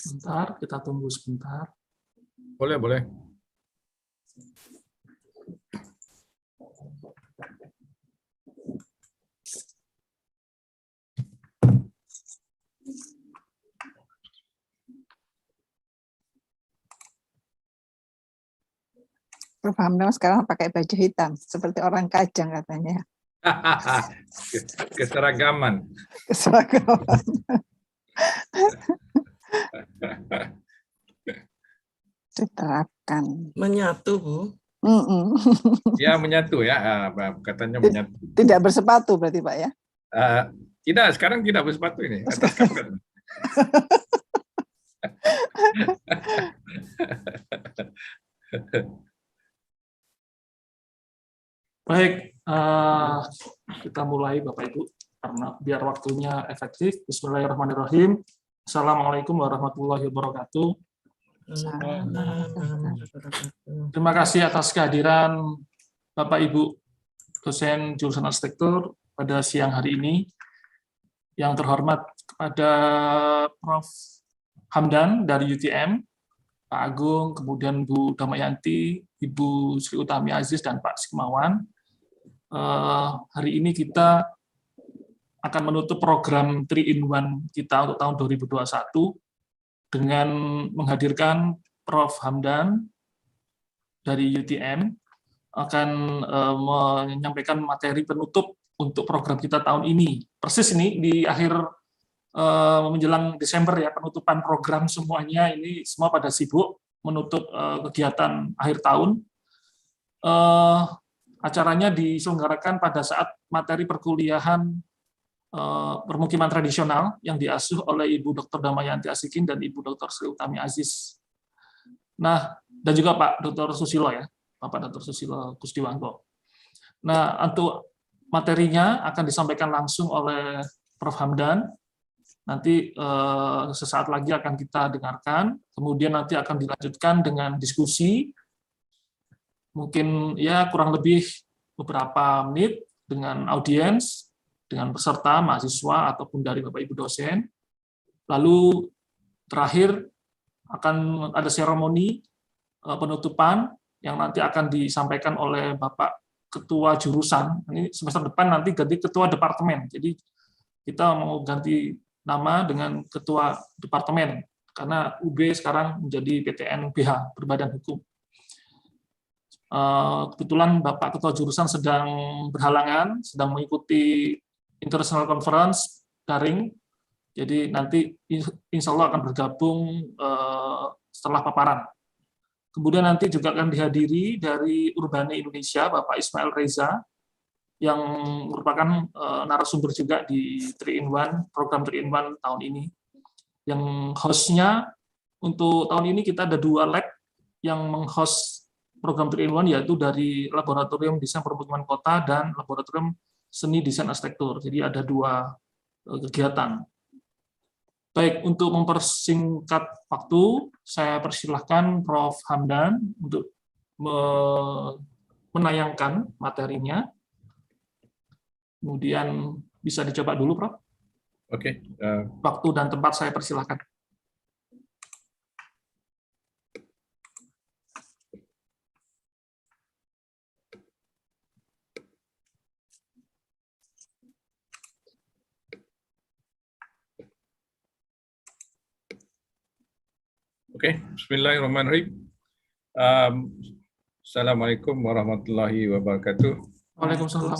Sebentar, kita tunggu sebentar. Boleh, boleh. Prof. Hamdan sekarang pakai baju hitam, seperti orang Kajang katanya. Keseragaman. Keseragaman. Diterapkan. Menyatu, Bu. Ya, menyatu ya. Katanya menyatu. Tidak bersepatu berarti, Pak ya? Tidak, sekarang tidak bersepatu ini. Atas kapten. Baik, kita mulai Bapak Ibu, karena biar waktunya efektif. Bismillahirrahmanirrahim. Assalamualaikum warahmatullahi wabarakatuh. Terima kasih atas kehadiran Bapak Ibu dosen jurusan arsitektur pada siang hari ini. Yang terhormat kepada Prof. Hamdan dari UTM, Pak Agung, kemudian Bu Damayanti, Ibu Sri Utami Aziz, dan Pak Sikmawan. Hari ini kita akan menutup program 3-in-1 kita untuk tahun 2021 dengan menghadirkan Prof. Hamdan dari UTM akan menyampaikan materi penutup untuk program kita tahun ini. Persis ini di akhir menjelang Desember ya, penutupan program semuanya ini semua pada sibuk menutup kegiatan akhir tahun. Acaranya diselenggarakan pada saat materi perkuliahan permukiman tradisional yang diasuh oleh Ibu Dr. Damayanti Asikin dan Ibu Dr. Sri Utami Aziz. Nah, dan juga Pak Dr. Susilo ya, Bapak Dr. Susilo Kusdiwanto. Nah, untuk materinya akan disampaikan langsung oleh Prof. Hamdan. Nanti sesaat lagi akan kita dengarkan, kemudian nanti akan dilanjutkan dengan diskusi, mungkin ya kurang lebih beberapa menit dengan audiens, dengan peserta, mahasiswa, ataupun dari Bapak Ibu dosen. Lalu terakhir akan ada seremoni penutupan yang nanti akan disampaikan oleh Bapak Ketua Jurusan. Ini semester depan nanti ganti Ketua Departemen, jadi kita mau ganti nama dengan Ketua Departemen, karena UB sekarang menjadi PTN BH, Berbadan Hukum. Kebetulan Bapak Ketua Jurusan sedang berhalangan, sedang mengikuti International Conference daring, jadi nanti insya Allah akan bergabung setelah paparan. Kemudian nanti juga akan dihadiri dari Urbane Indonesia, Bapak Ismail Reza, yang merupakan narasumber juga di 3-in-1, program 3-in-1 tahun ini. Yang host-nya untuk tahun ini kita ada 2 lab yang meng-host program 3-in-1, yaitu dari Laboratorium Desain Permukiman Kota dan Laboratorium Seni Desain Arsitektur. Jadi ada 2 kegiatan. Baik, untuk mempersingkat waktu, saya persilahkan Prof. Hamdan untuk menayangkan materinya. Kemudian bisa dicoba dulu, Prof. Oke. Waktu dan tempat saya persilahkan. Oke, bismillahirrahmanirrahim. Assalamualaikum warahmatullahi wabarakatuh. Waalaikumsalam.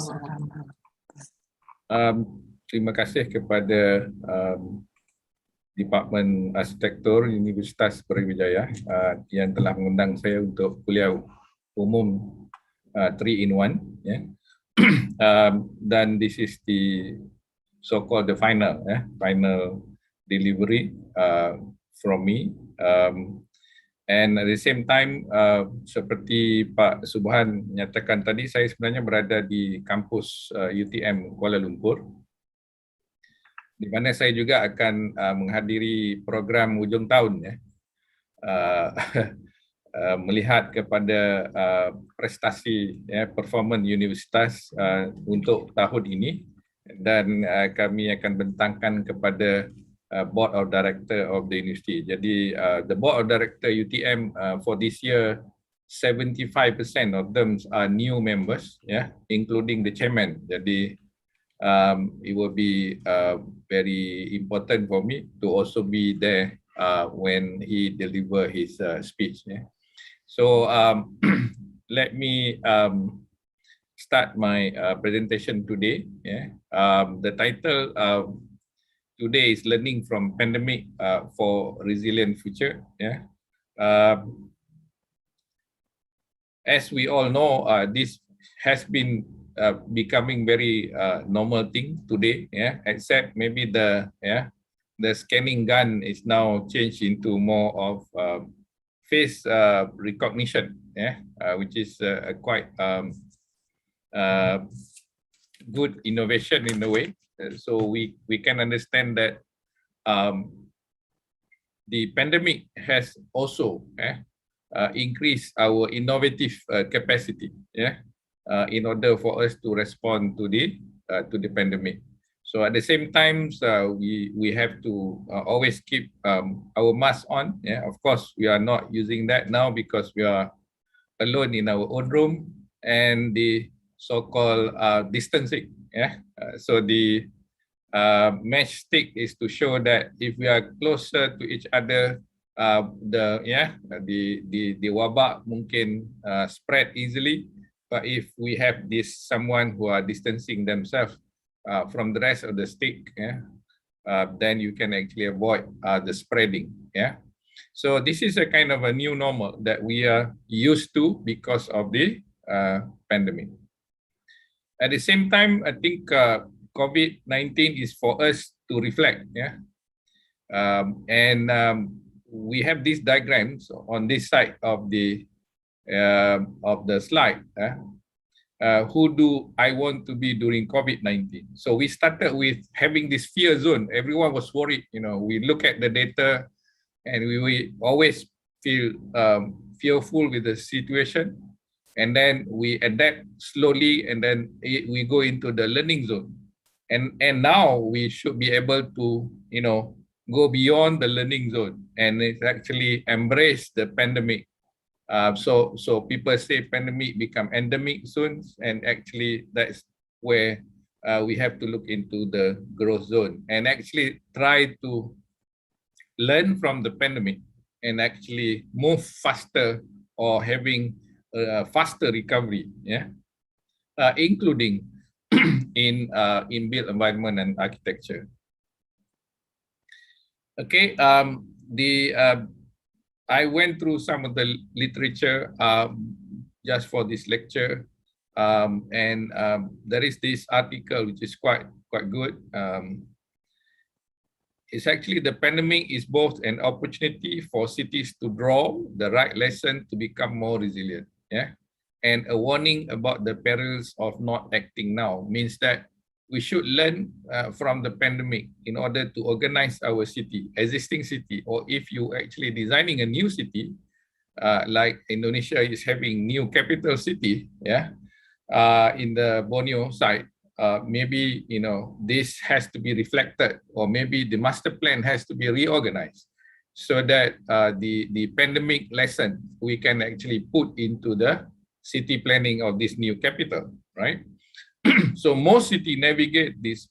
Terima kasih kepada Departemen Arsitektur Universitas Brawijaya yang telah mengundang saya untuk kuliah umum 3-in-1. Ya. Dan this is the so-called the final delivery from me. And at the same time, seperti Pak Subhan nyatakan tadi, saya sebenarnya berada di kampus UTM Kuala Lumpur, di mana saya juga akan menghadiri program hujung tahun, ya, melihat kepada prestasi performance universitas untuk tahun ini, dan kami akan bentangkan kepada board of director of the university. Jadi the board of director UTM for this year, 75% of them are new members, including the chairman. Jadi it will be very important for me to also be there when he deliver his speech. So let me start my presentation today. The title today is Learning from Pandemic for Resilient Future. As we all know, this has been becoming very normal thing today, except maybe the scanning gun is now changed into more of face recognition, which is a quite good innovation in a way. So we can understand that the pandemic has also increased our innovative capacity, in order for us to respond to the pandemic. So at the same time, we have to always keep our mask on. Of course, we are not using that now because we are alone in our own room, and the so-called distancing. So the matchstick is to show that if we are closer to each other, the wabak mungkin spread easily. But if we have someone who are distancing themselves from the rest of the stick, then you can actually avoid the spreading. So this is a kind of a new normal that we are used to because of the pandemic. At the same time, I think COVID-19 is for us to reflect. We have these diagrams on this side of the slide. Who do I want to be during COVID-19? So we started with having this fear zone. Everyone was worried. We look at the data, and we always feel fearful with the situation. And then we adapt slowly, and then we go into the learning zone. And now we should be able to, go beyond the learning zone and actually embrace the pandemic. So people say pandemic become endemic soon, and actually that's where we have to look into the growth zone and actually try to learn from the pandemic and actually move faster or having faster recovery, including in built environment and architecture. Okay, I went through some of the literature just for this lecture, and there is this article which is quite good. It's actually the pandemic is both an opportunity for cities to draw the right lesson to become more resilient, and a warning about the perils of not acting now. Means that we should learn from the pandemic in order to organize our city, existing city, or if you actually designing a new city, like Indonesia is having new capital city, in the Borneo side, maybe this has to be reflected, or maybe the master plan has to be reorganized, so that the pandemic lesson we can actually put into the city planning of this new capital, right? So most cities navigate this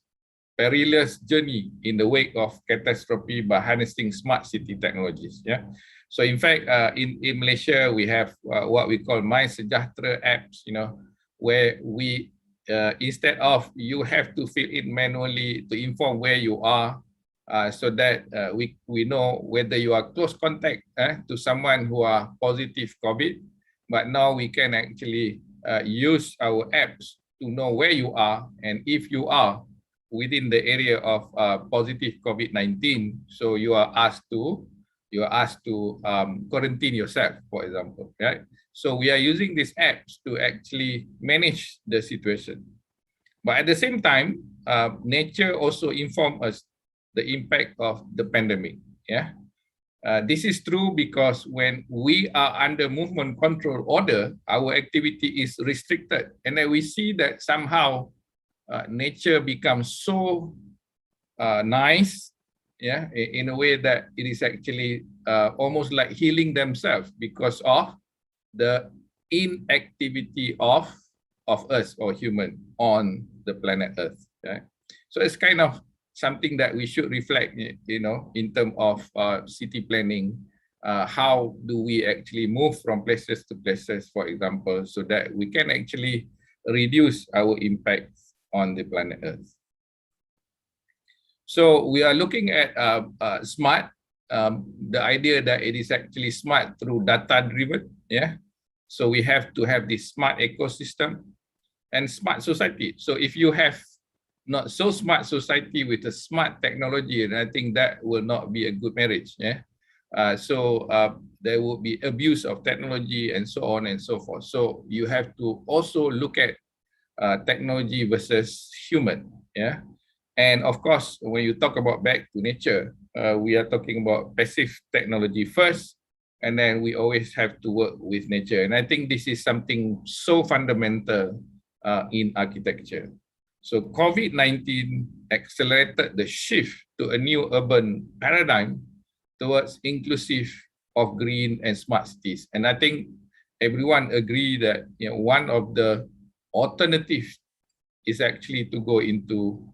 perilous journey in the wake of catastrophe by harnessing smart city technologies. So in fact, in Malaysia, we have what we call My Sejahtera apps, where we instead of you have to fill in manually to inform where you are, so that we know whether you are close contact to someone who are positive COVID. But now we can actually use our apps to know where you are, and if you are within the area of positive COVID-19, so you are asked to quarantine yourself, for example, right? So we are using these apps to actually manage the situation. But at the same time, nature also informs us the impact of the pandemic. This is true because when we are under movement control order, our activity is restricted, and then we see that somehow nature becomes so nice, yeah, in a way that it is actually almost like healing themselves because of the inactivity of us or human on the planet Earth. Yeah? So it's kind of something that we should reflect, you know, in terms of city planning. How do we actually move from places to places, for example, so that we can actually reduce our impact on the planet Earth. So we are looking at smart, the idea that it is actually smart through data-driven, yeah. So we have to have this smart ecosystem and smart society. So if you have not so smart society with a smart technology, and I think that will not be a good marriage, yeah. So there will be abuse of technology and so on and so forth. So you have to also look at technology versus human, yeah. And of course, when you talk about back to nature, we are talking about passive technology first, and then we always have to work with nature. And I think this is something so fundamental in architecture. So COVID-19 accelerated the shift to a new urban paradigm towards inclusive of green and smart cities. And I think everyone agree that, you know, one of the alternatives is actually to go into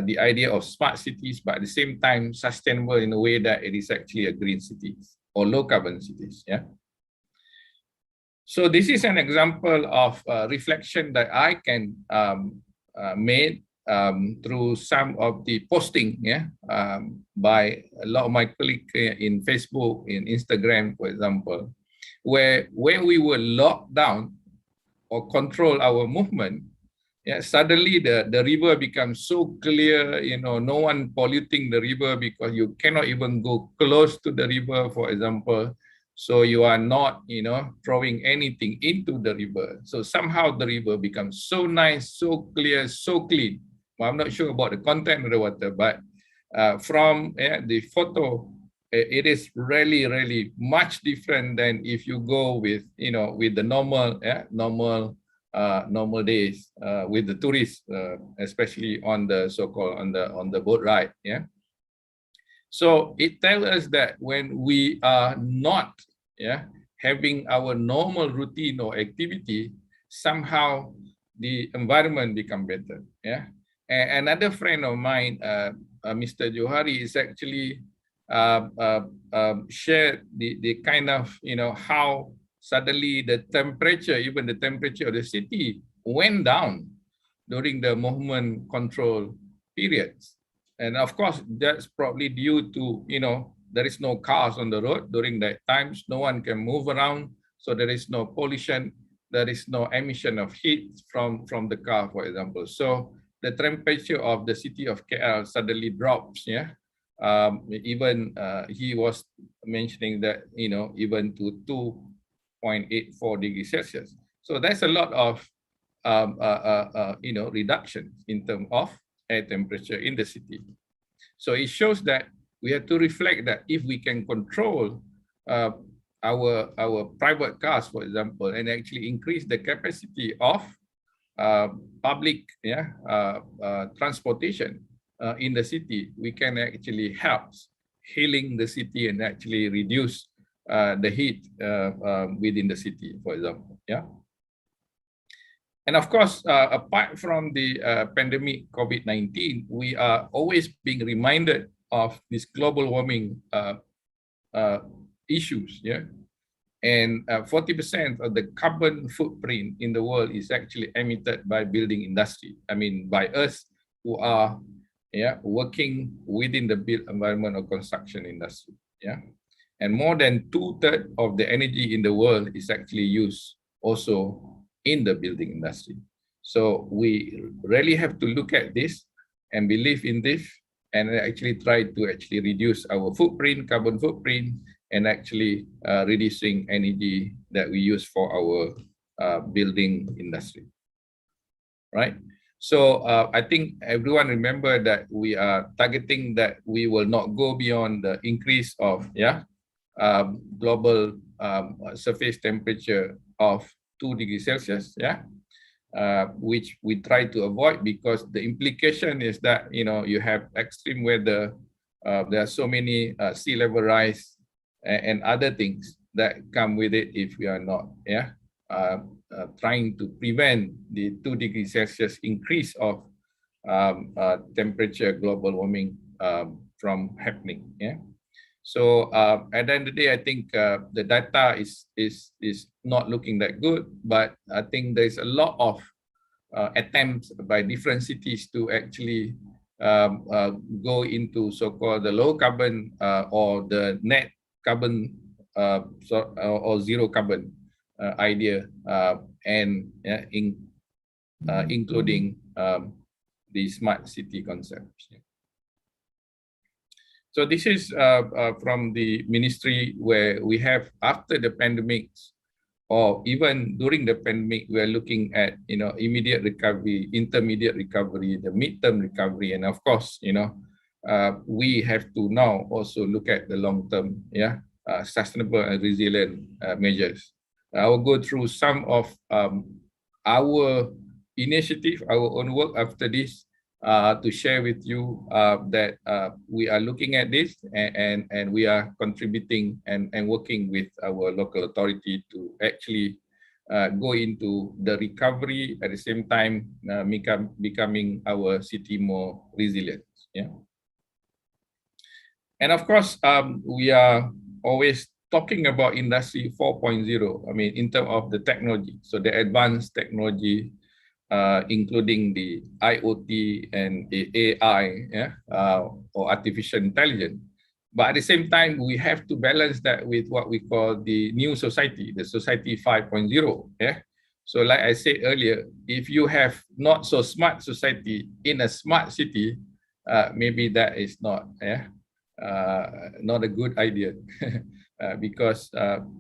the idea of smart cities, but at the same time sustainable in a way that it is actually a green city or low carbon cities. Yeah. So this is an example of reflection that I can made through some of the posting, yeah, by a lot of my colleagues in Facebook, in Instagram, for example, where when we were locked down or control our movement, yeah, suddenly the river becomes so clear, you know, no one polluting the river because you cannot even go close to the river, for example. So you are not, you know, throwing anything into the river. So somehow the river becomes so nice, so clear, so clean. Well, I'm not sure about the content of the water, but from the photo, it is really, really much different than if you go with, you know, with the normal, normal days with the tourists, especially on the so-called on the boat ride. Yeah. So it tells us that when we are not, yeah, having our normal routine or activity, somehow the environment become better. Yeah. And another friend of mine, Mr. Johari, is actually shared the kind of, you know, how suddenly the temperature, even the temperature of the city went down during the movement control periods. And of course, that's probably due to, you know, there is no cars on the road during that times, no one can move around. So there is no pollution, there is no emission of heat from the car, for example. So the temperature of the city of KL suddenly drops, yeah. Even he was mentioning that, you know, even to 2.84 degrees Celsius. So that's a lot of, you know, reduction in terms of air temperature in the city. So it shows that we have to reflect that if we can control our private cars, for example, and actually increase the capacity of public, yeah, transportation in the city, we can actually help healing the city and actually reduce the heat within the city, for example. Yeah. And of course, apart from the pandemic COVID-19, we are always being reminded of this global warming issues. Yeah. And 40% of the carbon footprint in the world is actually emitted by building industry. I mean, by us who are, yeah, working within the built environment or construction industry. Yeah. And more than 2/3 of the energy in the world is actually used also in the building industry. So we really have to look at this and believe in this and actually try to actually reduce our footprint, carbon footprint, and actually reducing energy that we use for our building industry, right? So I think everyone remember that we are targeting that we will not go beyond the increase of, yeah, global surface temperature of 2 degrees Celsius, yeah, which we try to avoid because the implication is that, you know, you have extreme weather there are so many sea level rise and other things that come with it if we are not trying to prevent the 2 degrees Celsius increase of temperature, global warming from happening. So at the end of the day, I think the data is not looking that good, but I think there's a lot of attempts by different cities to actually go into so-called the low carbon or the net carbon or zero carbon idea, and including the smart city concepts. So this is from the ministry where we have, after the pandemic or even during the pandemic, we are looking at immediate recovery, intermediate recovery, the midterm recovery, and of course we have to now also look at the long term, sustainable and resilient measures. I will go through some of our initiative, our own work after this, to share with you that we are looking at this and we are contributing and working with our local authority to actually go into the recovery at the same time becoming our city more resilient. And of course, we are always talking about Industry 4.0, I mean, in terms of the technology, so the advanced technology, including the IoT and the AI, or artificial intelligence. But at the same time, we have to balance that with what we call the new society, the society 5.0. So like I said earlier, if you have not so smart society in a smart city, maybe that is not a good idea. Because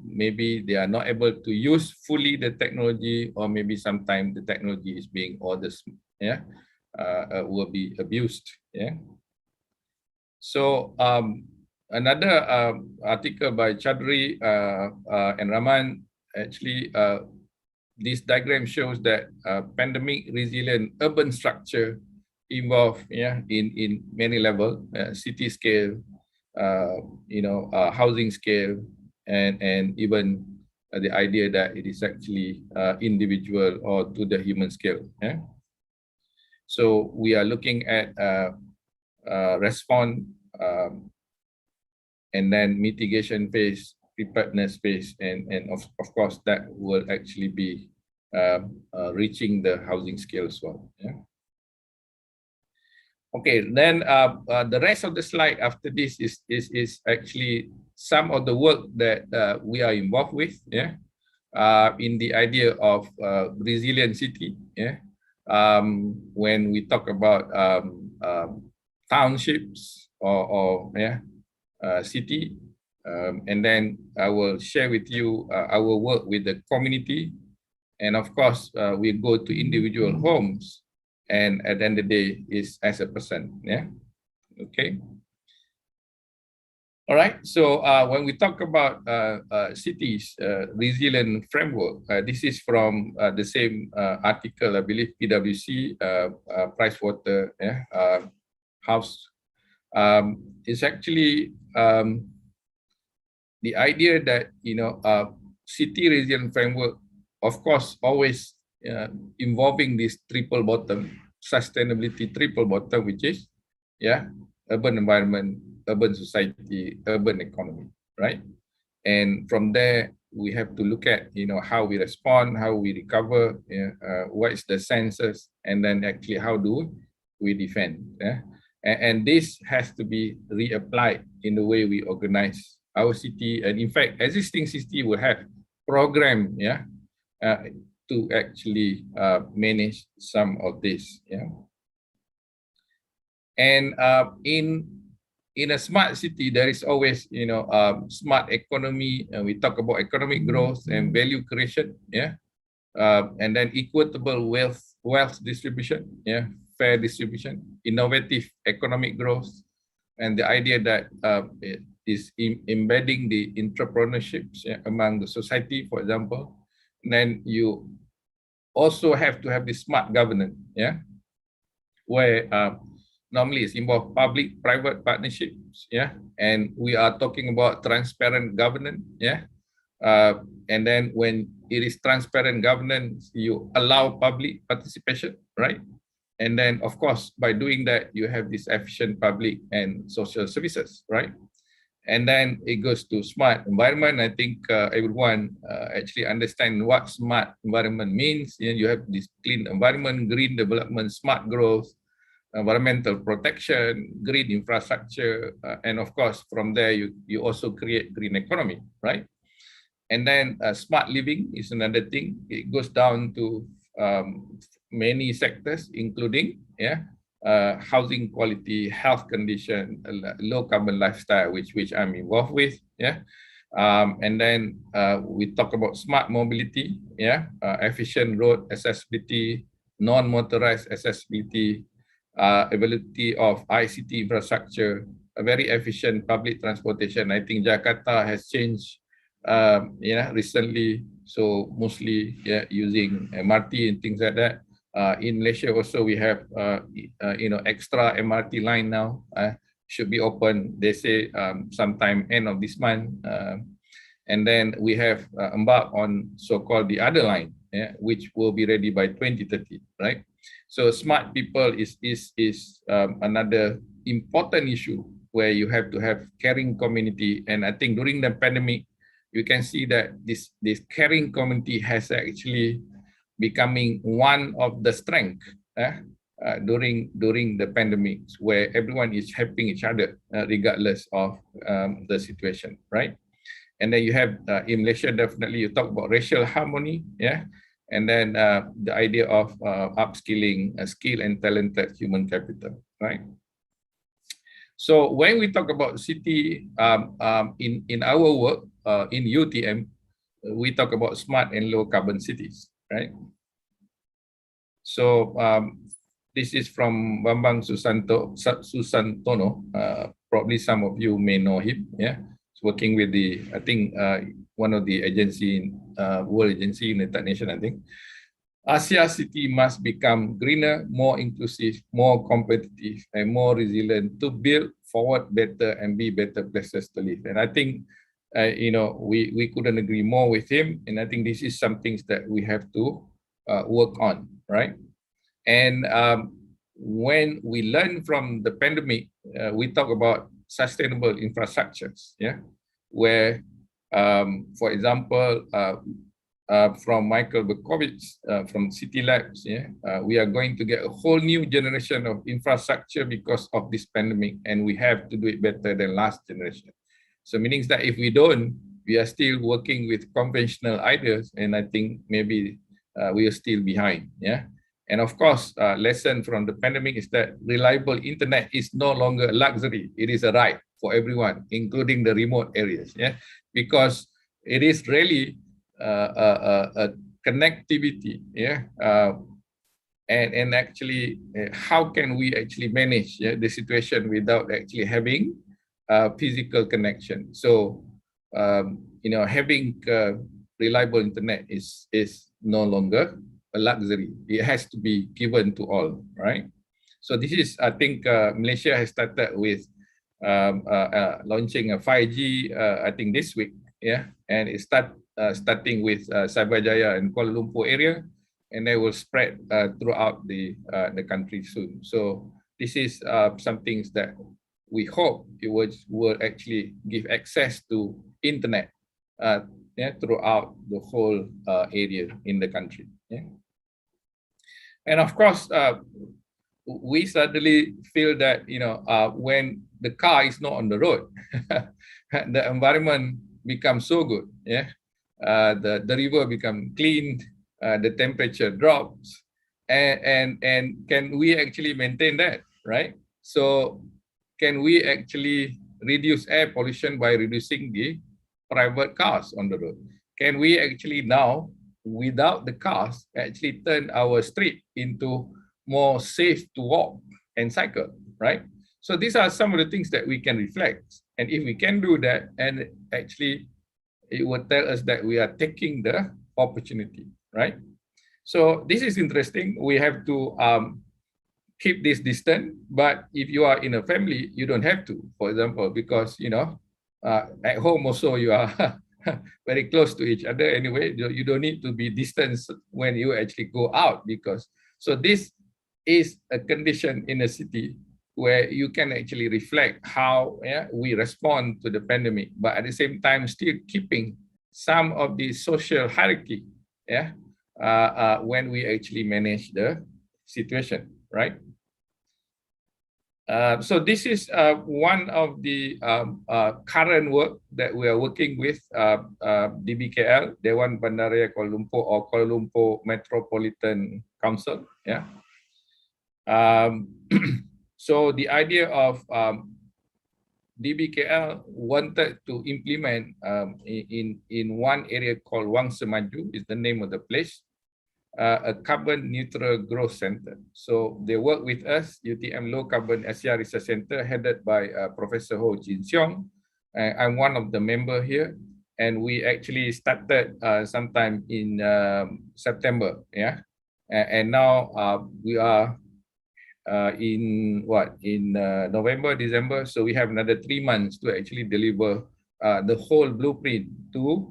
maybe they are not able to use fully the technology, or maybe sometimes the technology is being will be abused. So another article by Chaudhry and Rahman, actually this diagram shows that pandemic resilient urban structure involved in many levels, city scale, housing scale, and even the idea that it is actually individual or to the human scale. So we are looking at response, and then mitigation phase, preparedness phase, and of course that will actually be reaching the housing scale as well. Okay, then the rest of the slide after this is actually some of the work that we are involved with, in the idea of resilient city. When we talk about townships or city, and then I will share with you our work with the community, and of course we go to individual homes. And at the end of the day is as a person. Okay. All right. So when we talk about cities resilient framework, this is from the same article, I believe, PwC, Pricewater House. It's actually the idea that city resilient framework, of course, always involving this triple bottom, sustainability triple bottom, which is urban environment, urban society, urban economy, right? And from there we have to look at how we respond, how we recover, what is the census, and then actually how do we defend. And this has to be reapplied in the way we organize our city, and in fact existing city will have program to actually manage some of this. And in a smart city, there is always smart economy, and we talk about economic growth and value creation, and then equitable wealth distribution, fair distribution, innovative economic growth, and the idea that it is embedding the entrepreneurships among the society, for example. And then you also have to have the smart governance, where normally it's involved public-private partnerships, yeah, and we are talking about transparent governance, yeah, and then when it is transparent governance, you allow public participation, right? And then, of course, by doing that, you have this efficient public and social services, right? And then it goes to smart environment. I think everyone actually understand what smart environment means. You have this clean environment, green development, smart growth, environmental protection, green infrastructure, and of course, from there, you also create green economy, right? And then smart living is another thing. It goes down to many sectors, including, yeah, housing quality, health condition, low carbon lifestyle, which I'm involved with, yeah. And then we talk about smart mobility, yeah, efficient road accessibility, non-motorized accessibility, availability of ICT infrastructure, a very efficient public transportation. I think Jakarta has changed, recently, so mostly, yeah, using MRT and things like that. In Malaysia also we have extra MRT line now, should be open, they say, sometime end of this month, and then we have embarked on so-called the other line, yeah, which will be ready by 2030, right? So smart people is another important issue where you have to have caring community, and I think during the pandemic you can see that this caring community has actually becoming one of the strength during the pandemic, where everyone is helping each other regardless of the situation, right? And then you have in Malaysia, definitely you talk about racial harmony, yeah, and then the idea of upskilling skilled and talented human capital, right? So when we talk about city in our work in UTM, we talk about smart and low carbon cities, right? So this is from Bambang Susantono. Probably some of you may know him. Yeah, he's working with I think one of the agency, World Agency, United Nations, I think. Asia city must become greener, more inclusive, more competitive, and more resilient to build forward better and be better places to live. And I think, we couldn't agree more with him. And I think this is some things that we have to work on, right? And when we learn from the pandemic, we talk about sustainable infrastructures, yeah, where, for example, from Michael Berkowitz from City Labs, yeah, we are going to get a whole new generation of infrastructure because of this pandemic, and we have to do it better than last generation. So meaning that if we don't, we are still working with conventional ideas, and I think maybe we are still behind, yeah. And of course, lesson from the pandemic is that reliable internet is no longer a luxury; it is a right for everyone, including the remote areas, yeah, because it is really connectivity, yeah, and actually how can we actually manage, yeah, the situation without actually having physical connection? So having reliable internet is no longer a luxury; it has to be given to all, right? So this is, I think, Malaysia has started with launching a 5G, I think this week, yeah, and it starting with Cyberjaya and Kuala Lumpur area, and they will spread throughout the country soon. So this is some things that we hope it will actually give access to internet throughout the whole area in the country. Yeah. And of course, we suddenly feel that when the car is not on the road, the environment becomes so good. Yeah. The river become clean, the temperature drops, and can we actually maintain that, right? So can we actually reduce air pollution by reducing the private cars on the road? Can we actually now, without the cars, actually turn our street into more safe to walk and cycle, right? So these are some of the things that we can reflect. And if we can do that, and actually it would tell us that we are taking the opportunity, right? So this is interesting. We have to keep this distance. But if you are in a family, you don't have to, for example, because, at home also you are very close to each other anyway. You don't need to be distanced when you actually go out, because, so this is a condition in a city where you can actually reflect how we respond to the pandemic, but at the same time still keeping some of the social hierarchy when we actually manage the situation, right? So this is one of the current work that we are working with DBKL, Dewan Bandaraya Kuala Lumpur, or Kuala Lumpur Metropolitan Council. So the idea of DBKL wanted to implement in one area called Wang Semaju, is the name of the place, a carbon neutral growth center. So they work with us, UTM Low Carbon Asia Research Center, headed by Professor Ho Jin Seong. I'm one of the members here, and we actually started sometime in September, and now we are in November, December, so we have another 3 months to actually deliver the whole blueprint to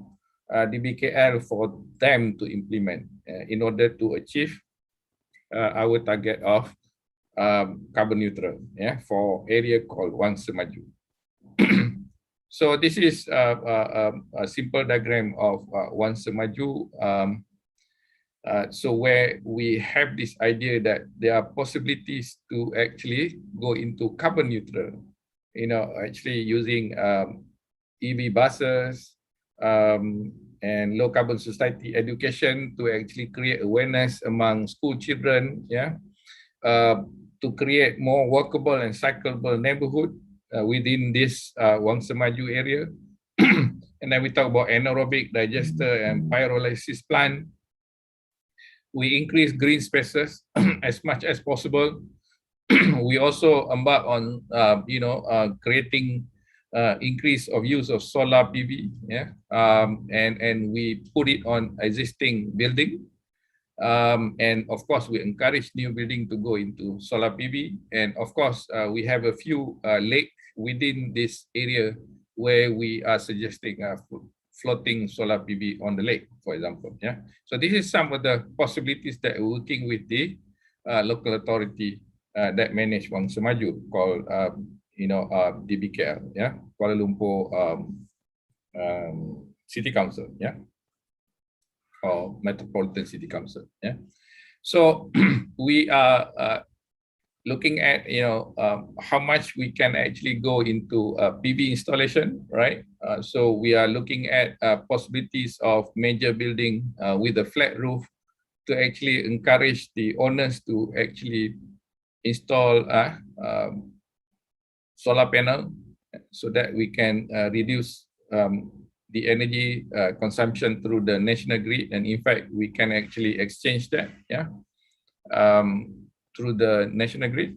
DBKL for them to implement in order to achieve our target of carbon neutral for area called Wang Semaju. So this is a simple diagram of Wang Semaju. So where we have this idea that there are possibilities to actually go into carbon neutral, actually using EV buses, and low carbon society education to actually create awareness among school children, to create more walkable and cyclable neighborhood within this Wang Semaju area. And then we talk about anaerobic digester and pyrolysis plant. We increase green spaces as much as possible. We also embark on creating increase of use of solar PV, and we put it on existing building, and of course we encourage new building to go into solar PV, and of course we have a few lakes within this area where we are suggesting floating solar PV on the lake, for example. So this is some of the possibilities that we're working with the local authority that manage Wang Semaju, called DBKL, Kuala Lumpur City Council, or Metropolitan City Council. So we are looking at how much we can actually go into PV installation, right? So we are looking at possibilities of major building with a flat roof to actually encourage the owners to actually install solar panel so that we can reduce the energy consumption through the national grid, and in fact we can actually exchange that through the national grid.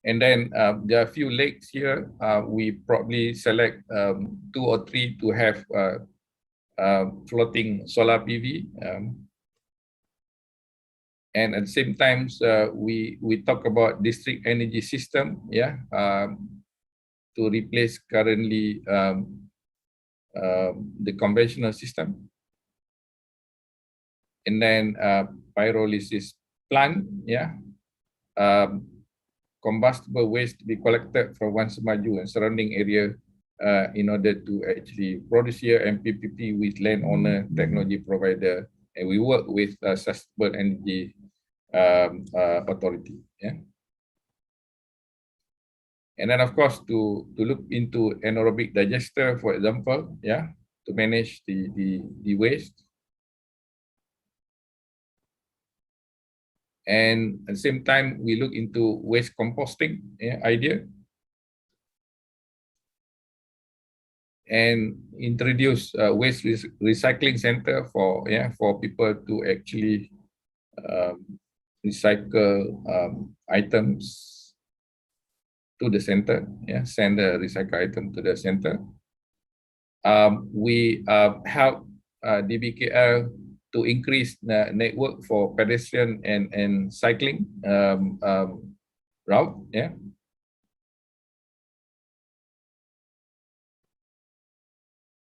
And then there are a few lakes here. We probably select 2 or 3 to have floating solar PV. And at the same time, we talk about district energy system, to replace currently the conventional system. And then pyrolysis plant, combustible waste to be collected from Wang Semaju and surrounding area in order to actually produce here MPPP with landowner, technology provider, and we work with sustainable energy authority. And then of course to look into anaerobic digester, for example, to manage the waste. And at the same time, we look into waste composting idea, and introduce waste recycling center for people to actually recycle items to the center, send the recycle item to the center. We help DBKL to increase the network for pedestrian and cycling route. Yeah.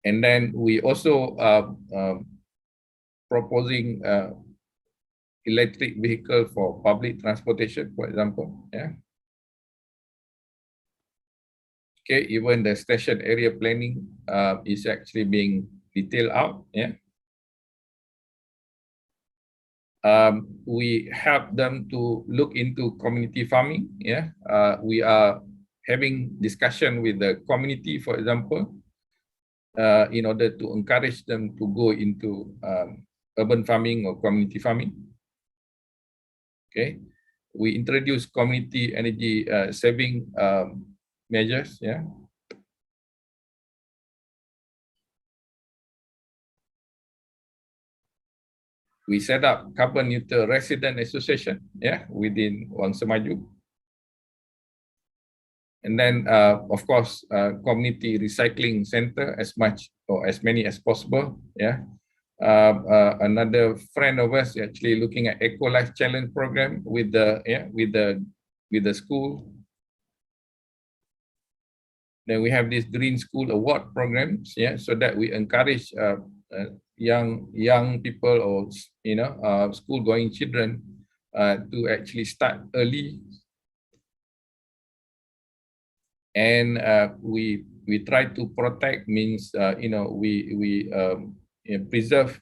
And then we also proposing electric vehicle for public transportation, for example. Yeah. Okay, even the station area planning is actually being detailed out. Yeah. We help them to look into community farming. Yeah. We are having discussion with the community, for example, in order to encourage them to go into urban farming or community farming. Okay, we introduce community energy saving measures. Yeah. We set up carbon neutral resident association, yeah, within Wangsa Maju. And then, of course, community recycling center as much or as many as possible, yeah. Another friend of us actually looking at Eco Life Challenge program with the with the school. Then we have this Green School Award programs, yeah, so that we encourage young people or school going children to actually start early. And we try to protect, means we preserve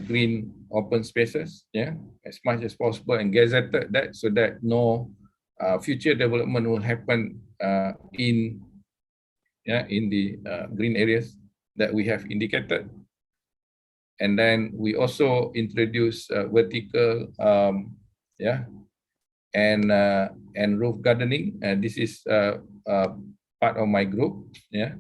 green open spaces, yeah, as much as possible, and gazetted that so that no future development will happen in the green areas that we have indicated. And then we also introduce vertical and roof gardening. This is part of my group. Yeah.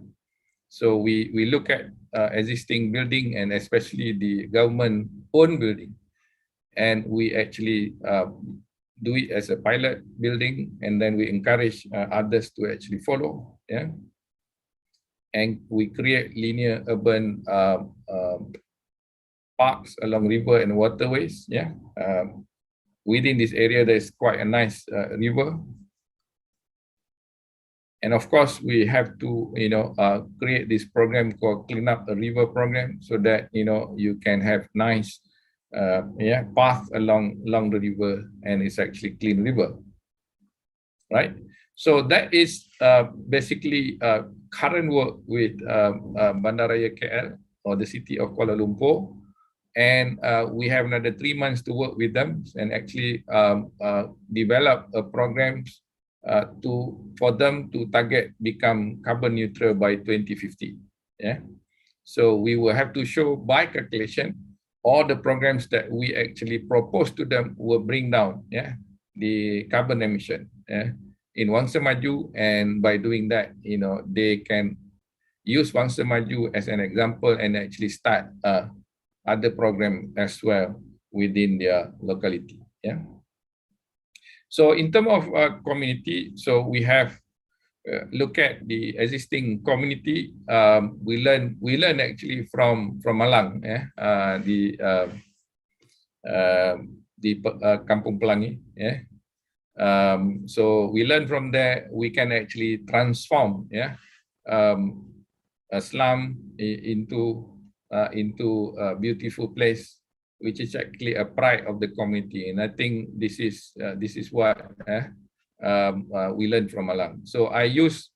So we look at existing building and especially the government-owned building, and we actually do it as a pilot building, and then we encourage others to actually follow. Yeah. And we create linear urban parks along river and waterways. Yeah. Within this area, there's quite a nice river. And of course, we have to, create this program called Clean Up the River program, so that, you can have nice, path along the river, and it's actually clean river, right? So that is basically current work with Bandaraya KL, or the city of Kuala Lumpur. And we have another 3 months to work with them and actually develop a programs for them to target become carbon neutral by 2050. Yeah. So we will have to show by calculation all the programs that we actually propose to them will bring down, yeah, the carbon emission, yeah, in Wangsa Maju. And by doing that, they can use Wangsa Maju as an example and actually start other program as well within their locality. Yeah. So in terms of community, so we have look at the existing community. We learn actually from Malang, yeah, the Kampung Pelangi, yeah. So we learn from there. We can actually transform, yeah, a slum into a beautiful place, which is actually a pride of the community. And I think this is what we learned from Malang. So I use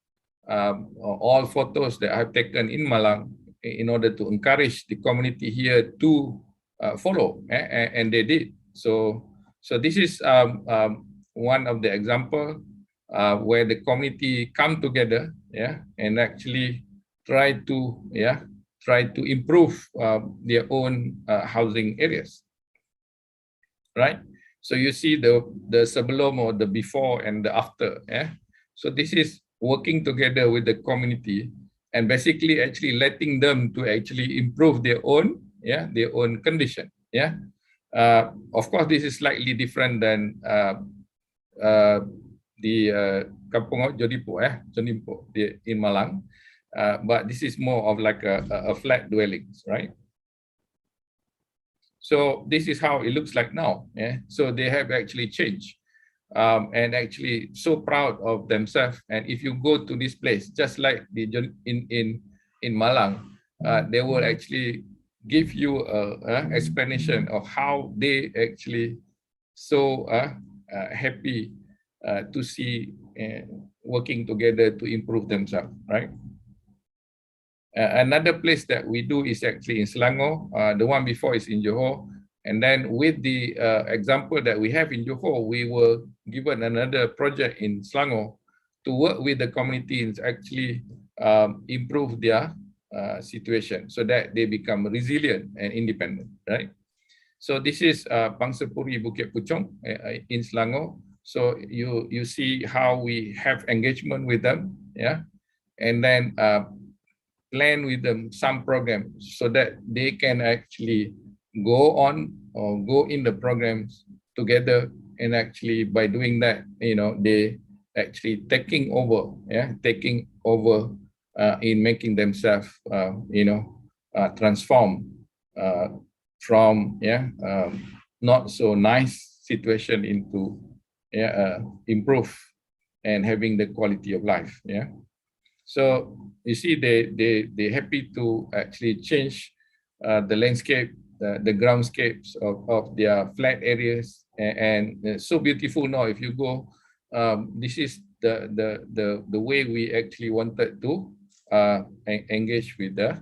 all photos that I've taken in Malang in order to encourage the community here to follow, and they did. So this is one of the example where the community come together, yeah, and actually try to improve their own housing areas, right? So you see the sebelum or the before and the after. Yeah. So this is working together with the community and basically actually letting them to actually improve their own condition. Yeah. Of course, this is slightly different than the Kampung Jodipo, in Malang. But this is more of like a flat dwellings, right? So this is how it looks like now. Yeah. So they have actually changed. And actually so proud of themselves. And if you go to this place, just like in Malang, they will actually give you a explanation of how they actually so happy to see working together to improve themselves, right? Another place that we do is actually in Selangor. The one before is in Johor. And then with the example that we have in Johor, we were given another project in Selangor to work with the community and actually improve their situation so that they become resilient and independent, right? So this is Pangsapuri Bukit Puchong in Selangor. So you see how we have engagement with them, yeah, and then plan with them some programs so that they can actually go on or go in the programs together, and actually by doing that, they actually taking over in making themselves transform from not so nice situation into improve and having the quality of life. So you see, they happy to actually change the landscape, the groundscapes of their flat areas, and so beautiful now. If you go, this is the way we actually wanted to engage with the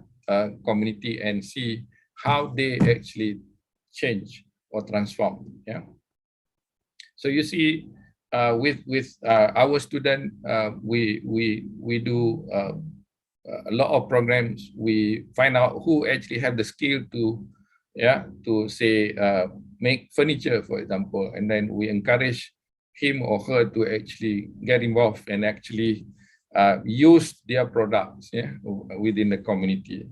community and see how they actually change or transform. So you see, with our student, we do a lot of programs. We find out who actually have the skill to say make furniture, for example, and then we encourage him or her to actually get involved and actually use their products within the community.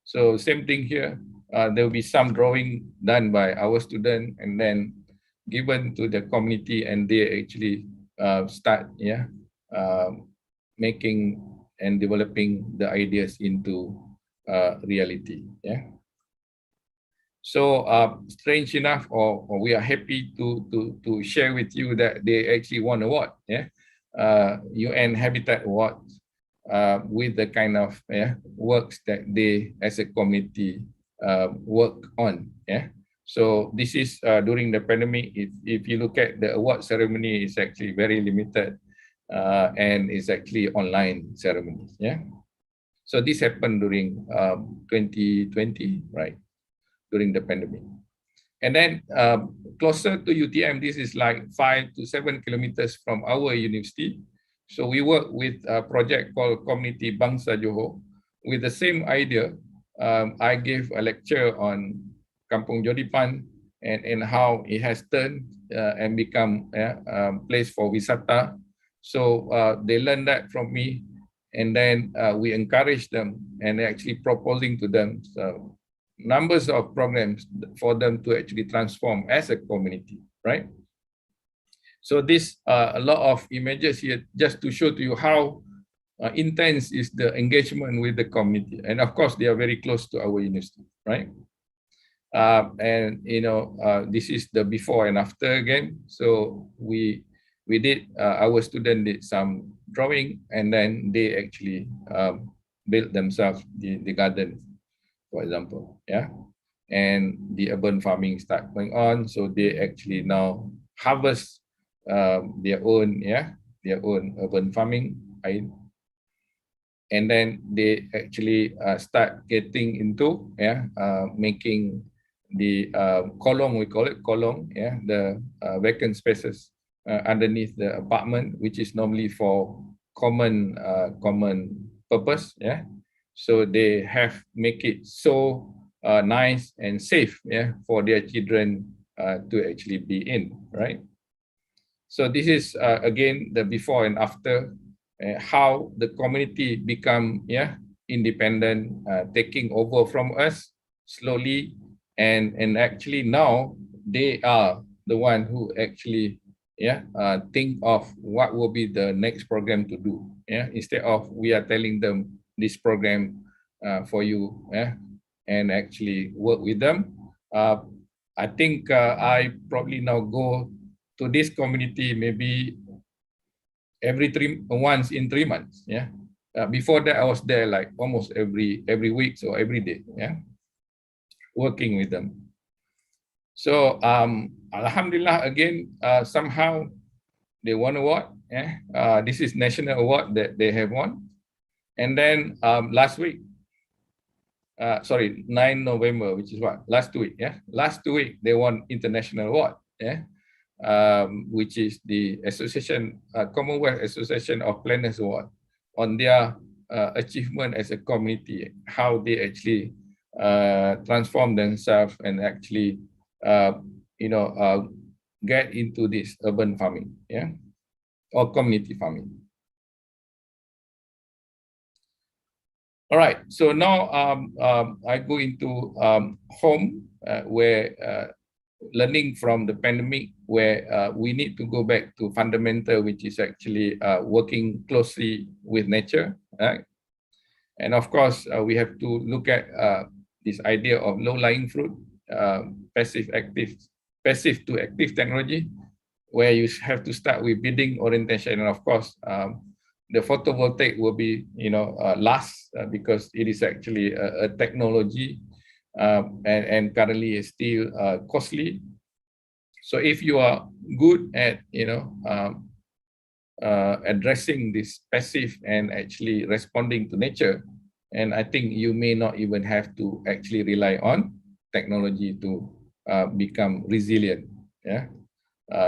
So same thing here. There will be some drawing done by our student and then given to the community, and they actually start making and developing the ideas into reality. So strange enough, or we are happy to share with you that they actually won award, UN Habitat Award, with the kind of works that they as a community work on. So this is during the pandemic. If you look at the award ceremony, it's actually very limited, and it's actually online ceremonies. So this happened during 2020, right? During the pandemic. And then closer to UTM, this is like 5 to 7 kilometers from our university. So we work with a project called Community Bangsa Johor. With the same idea, I gave a lecture on Kampung Jodipan and how it has turned and become a place for wisata. So they learned that from me, and then we encourage them and actually proposing to them numbers of programs for them to actually transform as a community, right? So this a lot of images here just to show to you how intense is the engagement with the community, and of course they are very close to our university, right? And this is the before and after again. So we did our student did some drawing, and then they actually built themselves the garden, for example, and the urban farming start going on. So they actually now harvest their own urban farming, and then they actually start getting into making the kolong, we call it kolong, the vacant spaces underneath the apartment, which is normally for common purpose. So they have make it so nice and safe for their children to actually be in, right? So this is again the before and after, how the community become independent, taking over from us slowly, and actually now they are the one who actually think of what will be the next program to do, instead of we are telling them this program for you, and actually work with them. I think I probably now go to this community maybe once in 3 months. Yeah. Before that, I was there like almost every week or every day. Yeah, working with them. So Alhamdulillah, again, somehow they won award. Yeah, this is national award that they have won. And then last week, 9 November, which is what, last week. Yeah, last week they won international award. Yeah, which is the Commonwealth Association of Planners Award on their achievement as a community, how they actually transform themselves and actually get into this urban farming, yeah, or community farming. All right, so now I go into home where learning from the pandemic, where we need to go back to fundamental, which is actually working closely with nature, right? And of course, we have to look at this idea of low-lying fruit, passive to active technology, where you have to start with building orientation, and of course, the photovoltaic will be, last because it is actually a technology and currently is still costly. So if you are good at, addressing this passive and actually responding to nature, and I think you may not even have to actually rely on technology to become resilient, yeah,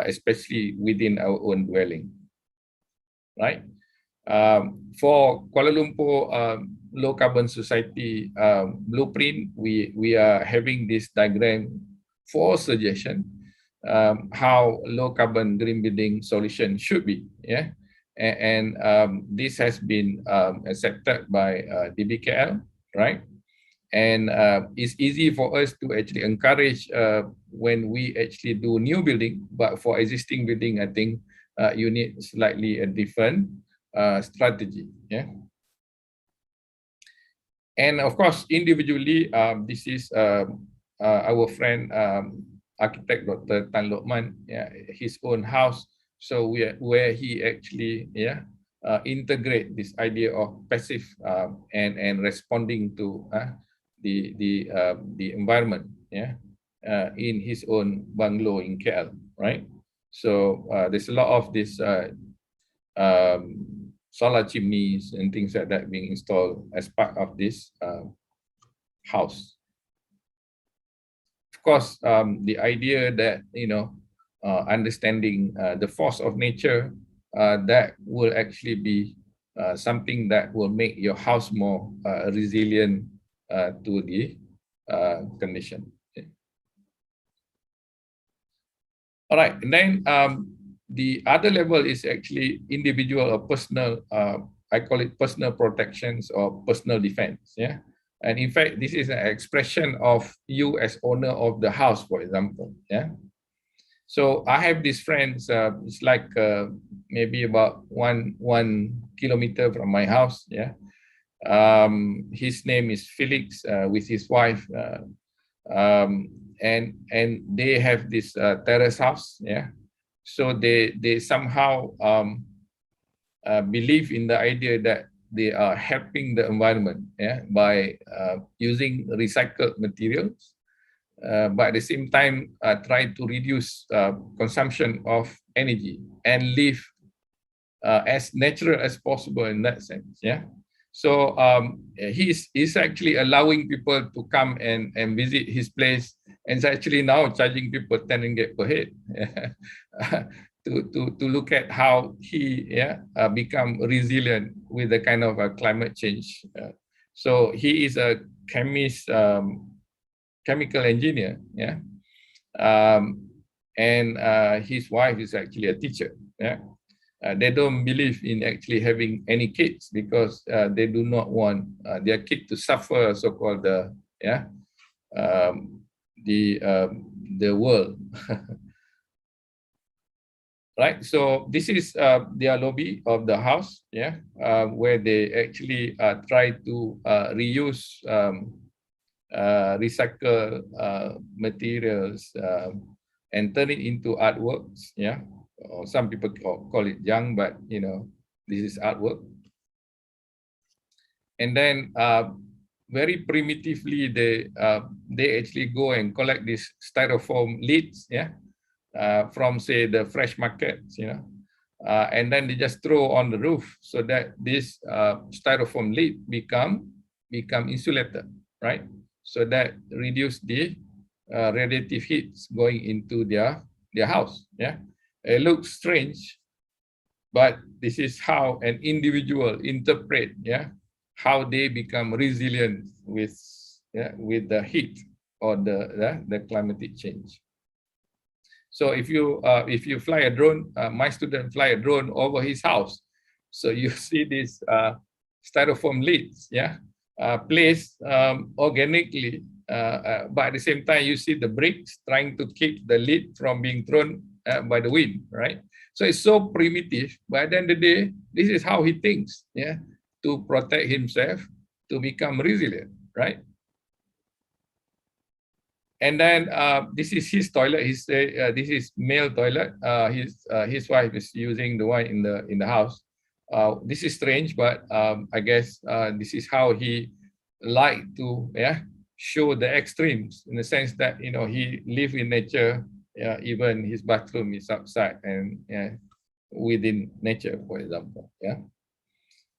especially within our own dwelling, right? For Kuala Lumpur Low Carbon Society blueprint, we are having this diagram for suggestion how low carbon green building solution should be, yeah, and this has been accepted by DBKL, right? And it's easy for us to actually encourage when we actually do new building, but for existing building, I think you need slightly a different strategy, yeah. And of course, individually, this is our friend architect Dr. Tan Lokman, yeah, his own house. So where he actually, yeah, integrate this idea of passive and responding to the environment, yeah, in his own bungalow in KL, right? So there's a lot of this solar chimneys and things like that being installed as part of this house. Of course, the idea that, understanding the force of nature, that will actually be something that will make your house more resilient to the condition. Okay. All right, and then the other level is actually individual or personal, I call it personal protections or personal defense, yeah? And in fact, this is an expression of you as owner of the house, for example, yeah? So I have these friends, it's like maybe about one kilometer from my house, yeah? His name is Felix with his wife, and they have this terrace house, yeah? So they somehow believe in the idea that they are helping the environment, yeah, by using recycled materials, but at the same time try to reduce consumption of energy and live as natural as possible in that sense, yeah. So he's actually allowing people to come and visit his place, and is actually now charging people 10 ringgit per head to look at how he become resilient with the kind of climate change. So he is a chemist, chemical engineer, yeah, and his wife is actually a teacher, yeah. They don't believe in actually having any kids because they do not want their kid to suffer, so-called the world. Right, so this is their lobby of the house, yeah, where they actually try to reuse recycle materials and turn it into artworks. Yeah, or some people call it junk, but you know, this is artwork. And then very primitively, they actually go and collect these styrofoam lids, yeah, from say the fresh markets, you know, and then they just throw on the roof so that this styrofoam lid become insulated, right? So that reduce the radiative heats going into their house. Yeah, it looks strange, but this is how an individual interpret, yeah, how they become resilient with the heat or the climatic change. So if you fly a drone, my student fly a drone over his house, so you see these styrofoam lids, yeah, placed organically, but at the same time you see the bricks trying to keep the lid from being thrown by the wind, right? So it's so primitive, but at the end of the day, this is how he thinks, yeah, to protect himself, to become resilient, right? And then this is his toilet. He say this is male toilet. His wife is using the one in the house. This is strange, but I guess this is how he like to show the extremes, in the sense that, you know, he live in nature. Even his bathroom is outside and within nature, for example. Yeah.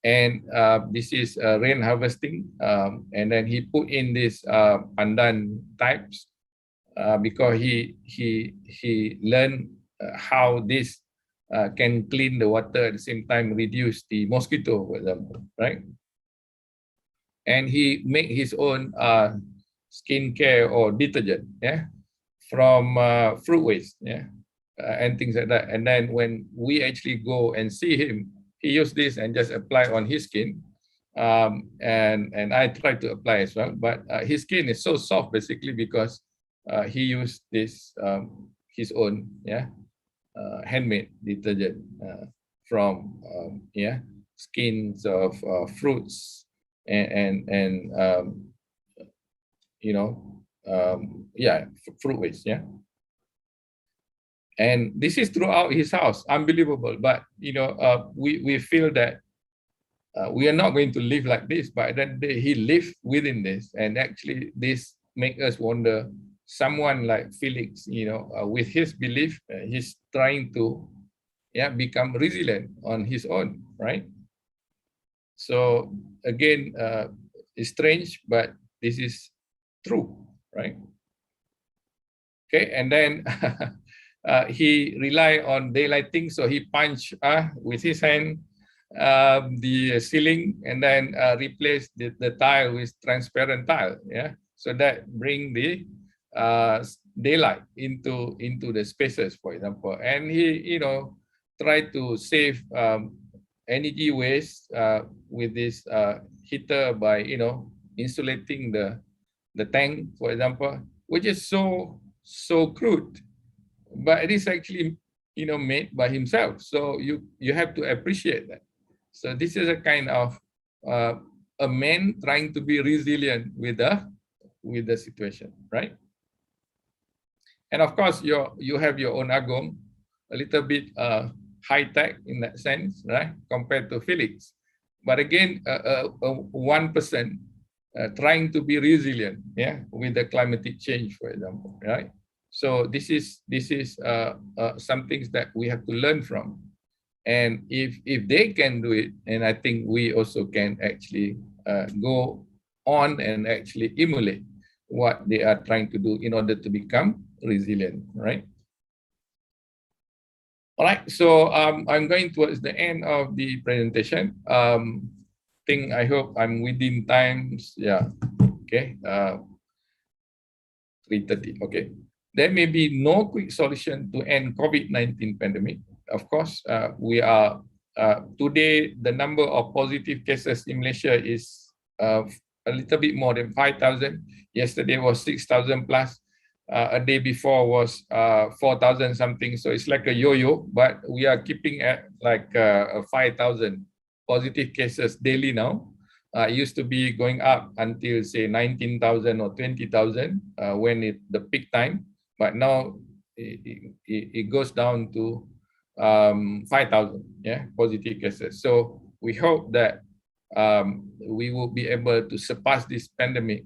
And this is rain harvesting, and then he put in this pandan types because he learned how this can clean the water, at the same time reduce the mosquito, for example, right? And he make his own skincare or detergent, yeah, from fruit waste, yeah, and things like that. And then when we actually go and see him, he used this and just apply on his skin, and I try to apply as well. But his skin is so soft, basically, because he used this his own handmade detergent from skins of fruits and you know, fruit waste, yeah. And this is throughout his house, unbelievable. But you know, we feel that we are not going to live like this, but then he lived within this, and actually this make us wonder. Someone like Felix, you know, with his belief, he's trying to become resilient on his own, right? So again, it's strange, but this is true, right? Okay, and then he rely on daylighting, so he punch with his hand the ceiling, and then replace the tile with transparent tile, yeah, so that bring the daylight into the spaces, for example. And he, you know, try to save energy waste with this heater by, you know, insulating the tank, for example, which is so crude, but it is actually, you know, made by himself. So you have to appreciate that. So this is a kind of a man trying to be resilient with the situation, right? And of course, you have your own Agong, a little bit high tech in that sense, right, compared to Felix. But again, 1% trying to be resilient, yeah, with the climatic change, for example, right? So this is some things that we have to learn from. And if they can do it, and I think we also can actually go on and actually emulate what they are trying to do in order to become resilient, right? All right, so I'm going towards the end of the presentation. I hope I'm within times. Yeah, okay. 3:30. Okay. There may be no quick solution to end COVID-19 pandemic. Of course, we are today the number of positive cases in Malaysia is a little bit more than 5,000. Yesterday was 6,000 plus. A day before was 4,000 something. So it's like a yo-yo, but we are keeping at like 5,000 positive cases daily now. used to be going up until say 19,000 or 20,000 when the peak time, but now it goes down to 5,000 positive cases. So we hope that we will be able to surpass this pandemic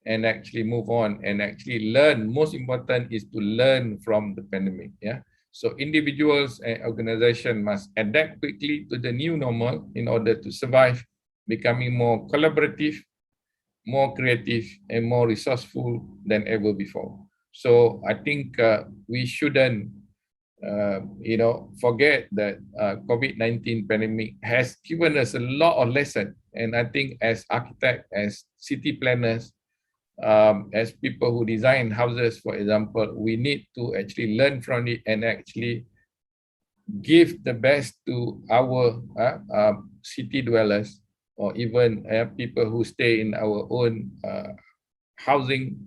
and actually move on and actually learn. Most important is to learn from the pandemic. So individuals and organizations must adapt quickly to the new normal in order to survive, becoming more collaborative, more creative, and more resourceful than ever before. So I think we shouldn't forget that COVID-19 pandemic has given us a lot of lessons. And I think as architects, as city planners, as people who design houses, for example, we need to actually learn from it and actually give the best to our city dwellers, or even people who stay in our own housing,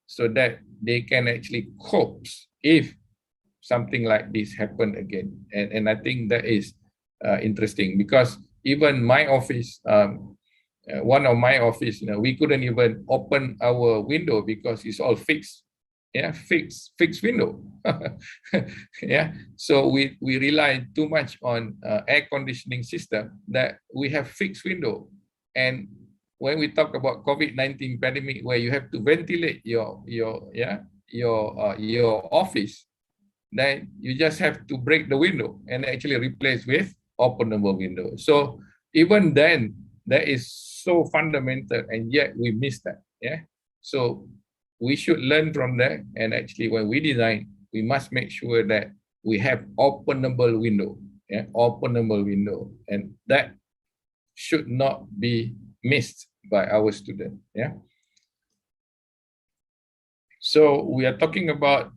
so that they can actually cope if something like this happen again. And I think that is interesting, because even my office, one of my office, we couldn't even open our window because it's all fixed. Fixed window. So we rely too much on air conditioning system that we have fixed window. And when we talk about COVID-19 pandemic, where you have to ventilate your office, then you just have to break the window and actually replace with openable window. So even then, that is so fundamental, and yet we miss that. So we should learn from that, and actually when we design, we must make sure that we have openable window, openable window, and that should not be missed by our students. So we are talking about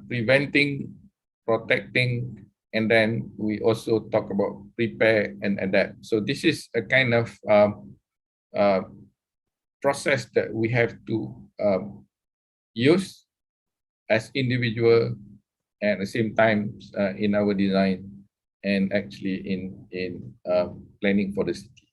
preventing, protecting, and then we also talk about prepare and adapt. So this is a kind of process that we have to use as individual, and at the same time in our design, and actually in planning for the city.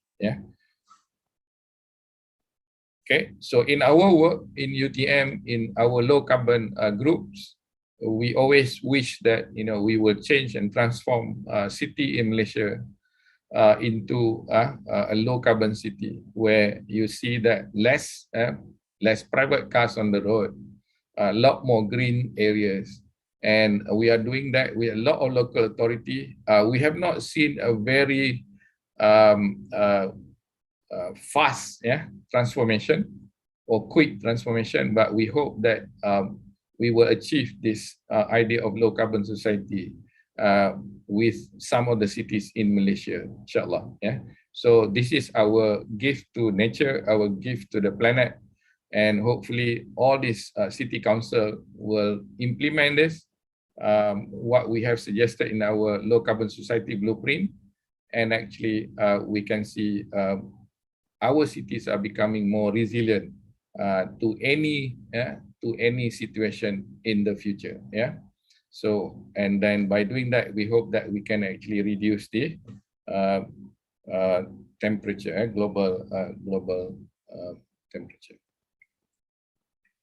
Okay, so in our work in UTM, in our low carbon groups, we always wish that we will change and transform city in Malaysia into a low carbon city, where you see that less private cars on the road, a lot more green areas. And we are doing that with a lot of local authority. We have not seen a very fast transformation or quick transformation, but we hope that we will achieve this idea of low carbon society with some of the cities in Malaysia, inshallah. So this is our gift to nature, our gift to the planet, and hopefully all this city council will implement this, what we have suggested in our low carbon society blueprint, and actually we can see our cities are becoming more resilient to any situation in the future. So, and then by doing that, we hope that we can actually reduce the temperature, global temperature.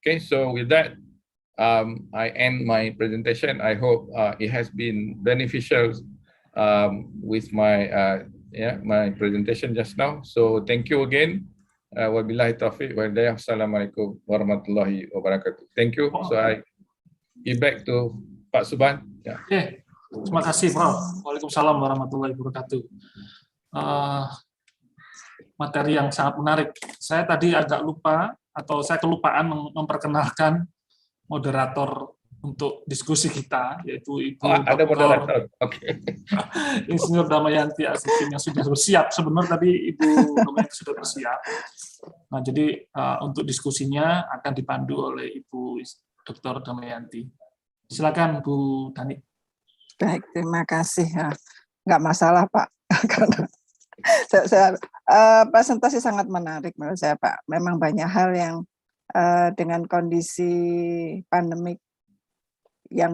Okay, so with that, I end my presentation. I hope it has been beneficial with my my presentation just now. So thank you again. Wabillahi taufiq wa hidayah. Assalamualaikum warahmatullahi wabarakatuh. Thank you. So I give back to Pak Subhan. Oke, terima kasih Prof. Waalaikumsalam warahmatullahi wabarakatuh. Materi yang sangat menarik. Saya tadi agak lupa, atau saya kelupaan memperkenalkan moderator untuk diskusi kita, yaitu Ibu ada moderator. Oke. Insinyur Damayanti Asikin yang sudah bersiap. Sebenarnya tadi Ibu Damayanti sudah bersiap. Nah, jadi untuk diskusinya akan dipandu oleh Ibu Dr. Damayanti. Silakan Bu Dani. Baik, terima kasih. Nggak masalah Pak. Presentasi sangat menarik menurut saya Pak. Memang banyak hal yang dengan kondisi pandemik yang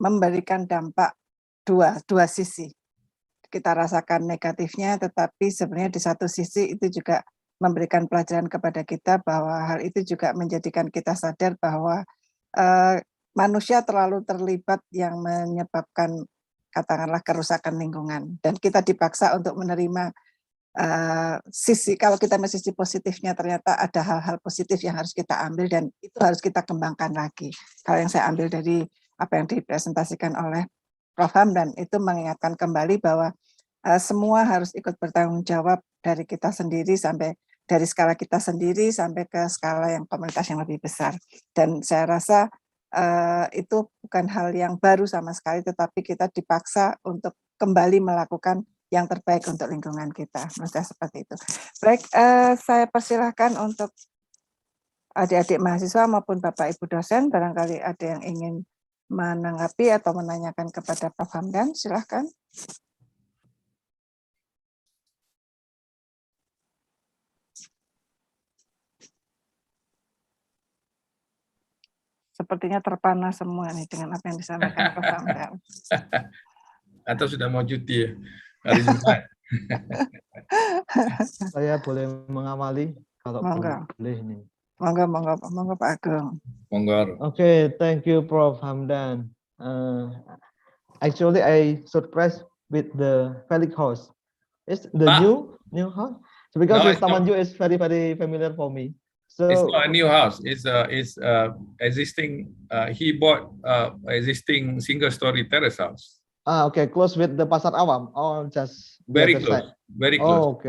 memberikan dampak dua sisi. Kita rasakan negatifnya, tetapi sebenarnya di satu sisi itu juga memberikan pelajaran kepada kita bahwa hal itu juga menjadikan kita sadar bahwa manusia terlalu terlibat yang menyebabkan katakanlah kerusakan lingkungan, dan kita dipaksa untuk menerima kalau kita masih sisi positifnya, ternyata ada hal-hal positif yang harus kita ambil dan itu harus kita kembangkan lagi. Kalau yang saya ambil dari apa yang dipresentasikan oleh Prof. Hamdan itu mengingatkan kembali bahwa semua harus ikut bertanggung jawab, dari kita sendiri sampai dari skala kita sendiri sampai ke skala yang komunitas yang lebih besar. Dan saya rasa itu bukan hal yang baru sama sekali, tetapi kita dipaksa untuk kembali melakukan yang terbaik untuk lingkungan kita. Menurut saya seperti itu. Baik, saya persilahkan untuk adik-adik mahasiswa maupun Bapak Ibu dosen, barangkali ada yang ingin menanggapi atau menanyakan kepada Prof. Hamdan, silahkan. Sepertinya terpana semua nih dengan apa yang disampaikan Prof. Hamdan. Atau sudah mau cuti hari Jumat? Saya boleh mengawali kalau boleh nih. Monggo Pak Agung. Monggo. Okay, thank you Prof. Hamdan. Actually, I surprised with the Felix house. It's the new house. So because No, it's Tamanju is very familiar for me. So it's not a new house. It's existing. He bought existing single-story terrace house. Okay, close with the Pasar Awam or just Very close. side? Very close. Oh,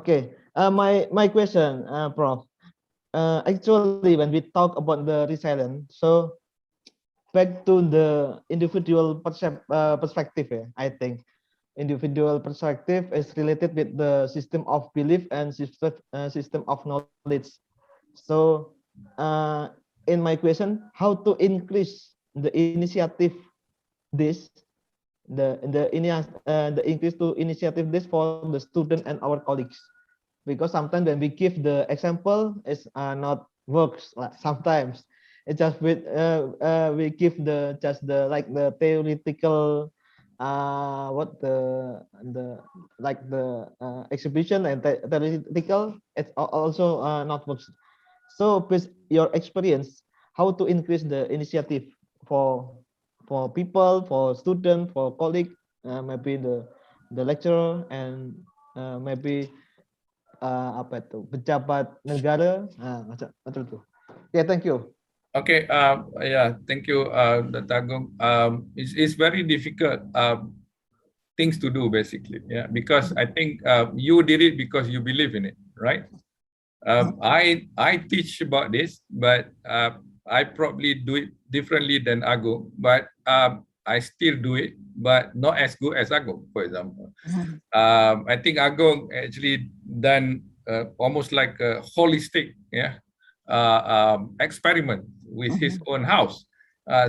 okay. My question, Prof. Actually, when we talk about the resilience, so back to the individual perspective, I think individual perspective is related with the system of belief and system of knowledge. So, in my question, how to increase the initiative the increase to initiative this for the student and our colleagues, because sometimes when we give the example, it's not works. Like sometimes it's just with we give the theoretical exhibition and theoretical, it's also not works. So based your experience, how to increase the initiative for people, for students, for colleague, maybe the lecturer and maybe pejabat negara, macam itu. Yeah, thank you. Okay, thank you, Dr. Agung. It's very difficult things to do basically, because I think you did it because you believe in it, right? I teach about this, but I probably do it differently than Agung, but I still do it, but not as good as Agung, for example. I think Agung actually done almost like a holistic experiment with his own house.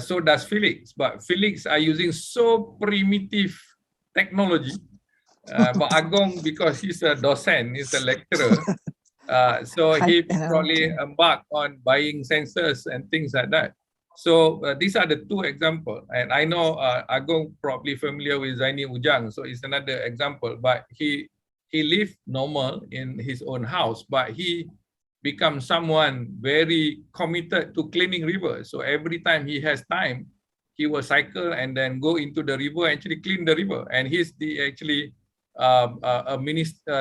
So does Felix, but Felix are using so primitive technology. But Agung, because he's a docent, he's a lecturer, so he probably embarked on buying sensors and things like that. So these are the two examples, and I know Agung probably familiar with Zaini Ujang, so it's another example. But he lived normal in his own house, but he become someone very committed to cleaning rivers. So every time he has time, he will cycle and then go into the river and actually clean the river. And he's actually a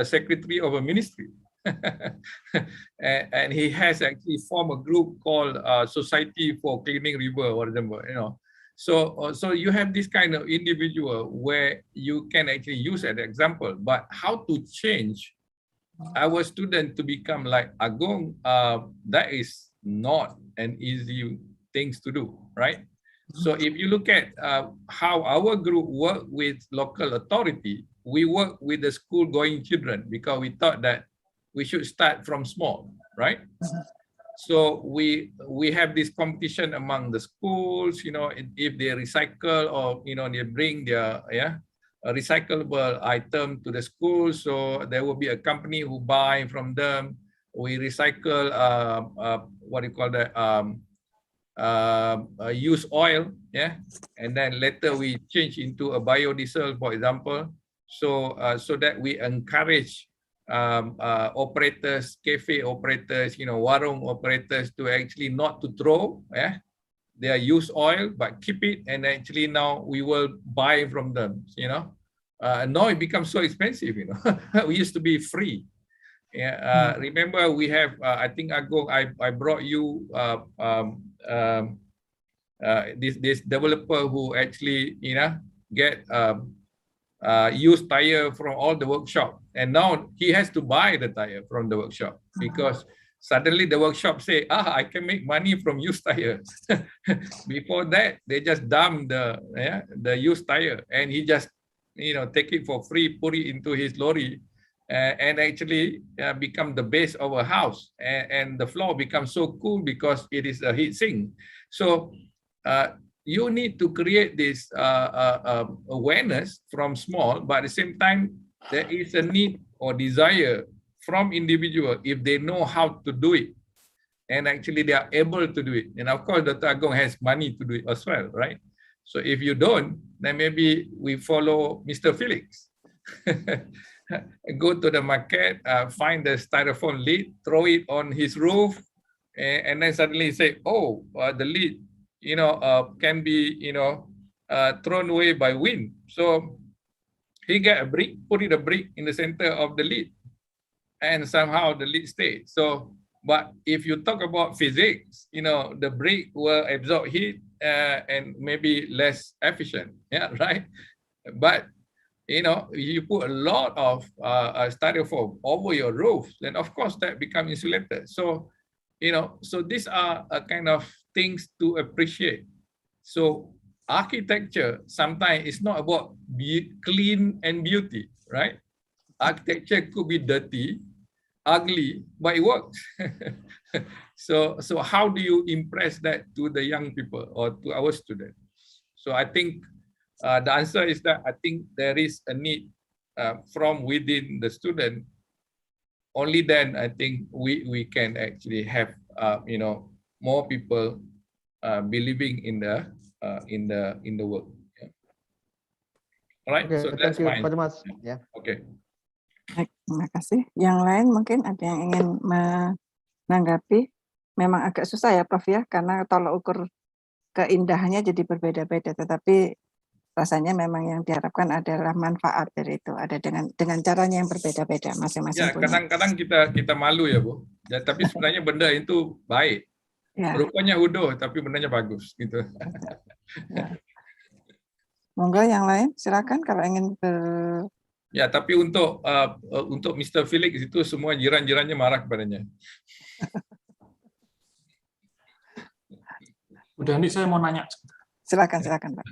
secretary of a ministry. and he has actually formed a group called Society for Cleaning River, or whatever, So you have this kind of individual where you can actually use as an example, but how to change our student to become like Agung, that is not an easy things to do, right? So if you look at how our group work with local authority, we work with the school-going children because we thought that we should start from small, right? So we have this competition among the schools, if they recycle or they bring their a recyclable item to the school. So there will be a company who buy from them. We recycle what do you call that? Used oil, and then later we change into a biodiesel, for example. So so that we encourage operators, cafe operators, warung operators to actually not to throw their used oil, but keep it, and actually now we will buy from them, now it becomes so expensive, we used to be free. Remember we have, I think Agong, I brought you this developer who actually, get used tire from all the workshop, and now he has to buy the tire from the workshop because suddenly the workshop say, I can make money from used tire. Before that, they just dump the used tire, and he just take it for free, put it into his lorry, and actually become the base of a house, and the floor becomes so cool because it is a heat sink. So you need to create this awareness from small, but at the same time, there is a need or desire from individual if they know how to do it, and actually they are able to do it. And of course, Dr. Agong has money to do it as well, right? So if you don't, then maybe we follow Mr. Felix. Go to the market, find the styrofoam lid, throw it on his roof, and then suddenly say, the lid can be thrown away by wind. So he get a brick, put a brick in the center of the lid, and somehow the lid stays. So, but if you talk about physics, the brick will absorb heat and maybe less efficient, right? But you put a lot of styrofoam over your roof, then of course that becomes insulated. So, so these are a kind of things to appreciate. So architecture sometimes is not about clean and beauty, right? Architecture could be dirty, ugly, but it works. So how do you impress that to the young people or to our students? So I think the answer is that I think there is a need from within the student. Only then I think we can actually have more people believing in the work. All right. Okay, So thank that's you mine. very much. Yeah. Okay. Baik, terima kasih. Yang lain mungkin ada yang ingin menanggapi. Memang agak susah ya Prof ya, karena tolak ukur keindahannya jadi berbeda-beda, tetapi rasanya memang yang diharapkan adalah manfaat dari itu, ada dengan caranya yang berbeda-beda masing-masing Ya, punya. kadang-kadang kita malu ya Bu. Ya, tapi sebenarnya benda itu baik. Ya. Rupanya udah, tapi bendanya bagus gitu. Ya. Monggo yang lain, silakan kalau ingin Ya, tapi untuk Mr. Felix itu semua jiran-jirannya marah kepadanya. Udah nih saya mau nanya. Silakan Pak.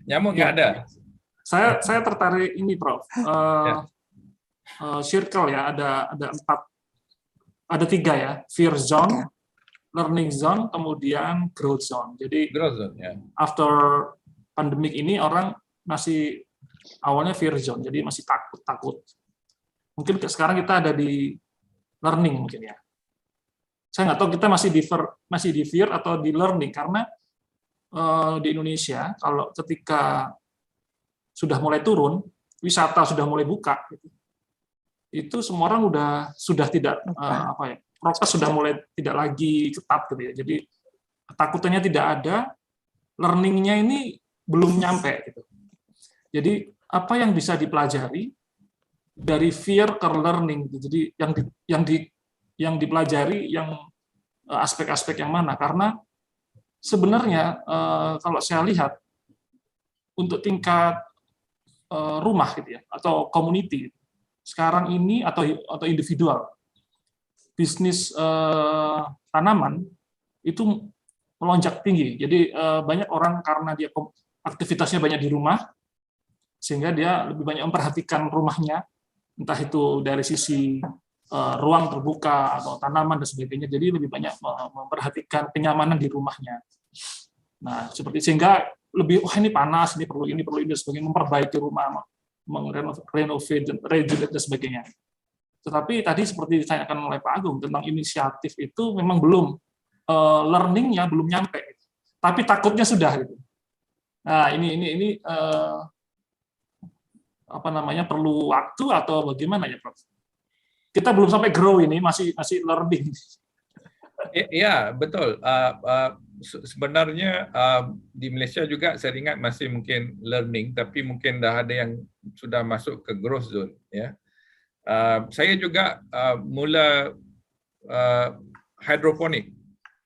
Nyamuk nggak ada. Saya tertarik ini Prof. Circle ya, ada 3 ya, fear zone, learning zone, kemudian growth zone. Jadi Growth zone, ya. After pandemik ini orang masih awalnya fear zone, jadi masih takut. Mungkin sekarang kita ada di learning mungkin ya. Saya nggak tahu kita masih di fear atau di learning, karena di Indonesia kalau ketika sudah mulai turun, wisata sudah mulai buka, itu semua orang sudah tidak prokes sudah mulai tidak lagi ketat gitu ya. Jadi ketakutannya tidak ada, learningnya ini belum nyampe gitu. Jadi apa yang bisa dipelajari dari fear ke learning gitu. Jadi yang dipelajari yang aspek-aspek yang mana, karena sebenarnya kalau saya lihat untuk tingkat rumah gitu ya, atau community sekarang ini atau individual bisnis tanaman itu melonjak tinggi. Jadi banyak orang karena dia aktivitasnya banyak di rumah, sehingga dia lebih banyak memperhatikan rumahnya, entah itu dari sisi ruang terbuka atau tanaman dan sebagainya. Jadi lebih banyak memperhatikan kenyamanan di rumahnya. Nah, seperti sehingga lebih ini panas, ini perlu ini sebagainya, memperbaiki rumah, renovate dan sebagainya. Tetapi tadi seperti ditanyakan oleh Pak Agung tentang inisiatif itu memang belum learning-nya belum nyampe, tapi takutnya sudah gitu. Nah, ini apa namanya, perlu waktu atau bagaimana ya, Prof? Kita belum sampai grow ini, masih learning. Ya, betul. Sebenarnya di Malaysia juga saya ingat masih mungkin learning, tapi mungkin dah ada yang sudah masuk ke growth zone. Ya, saya juga mula hidroponik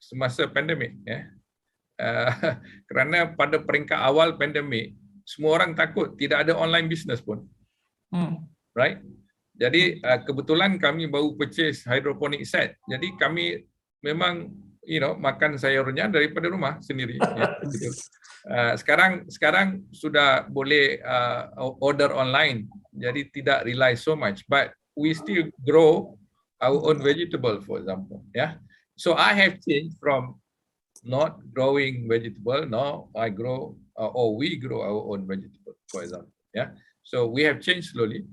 semasa pandemik. Ya, kerana pada peringkat awal pandemik semua orang takut tidak ada online business pun, right? Jadi kebetulan kami baru purchase hydroponic set. Jadi kami memang makan sayurnya daripada rumah sendiri. Ya, gitu. Sekarang sudah boleh order online, jadi tidak rely so much. But we still grow our own vegetable, for example. Yeah. So I have changed from not growing vegetable. Now I grow or we grow our own vegetable, for example. Yeah. So we have changed slowly.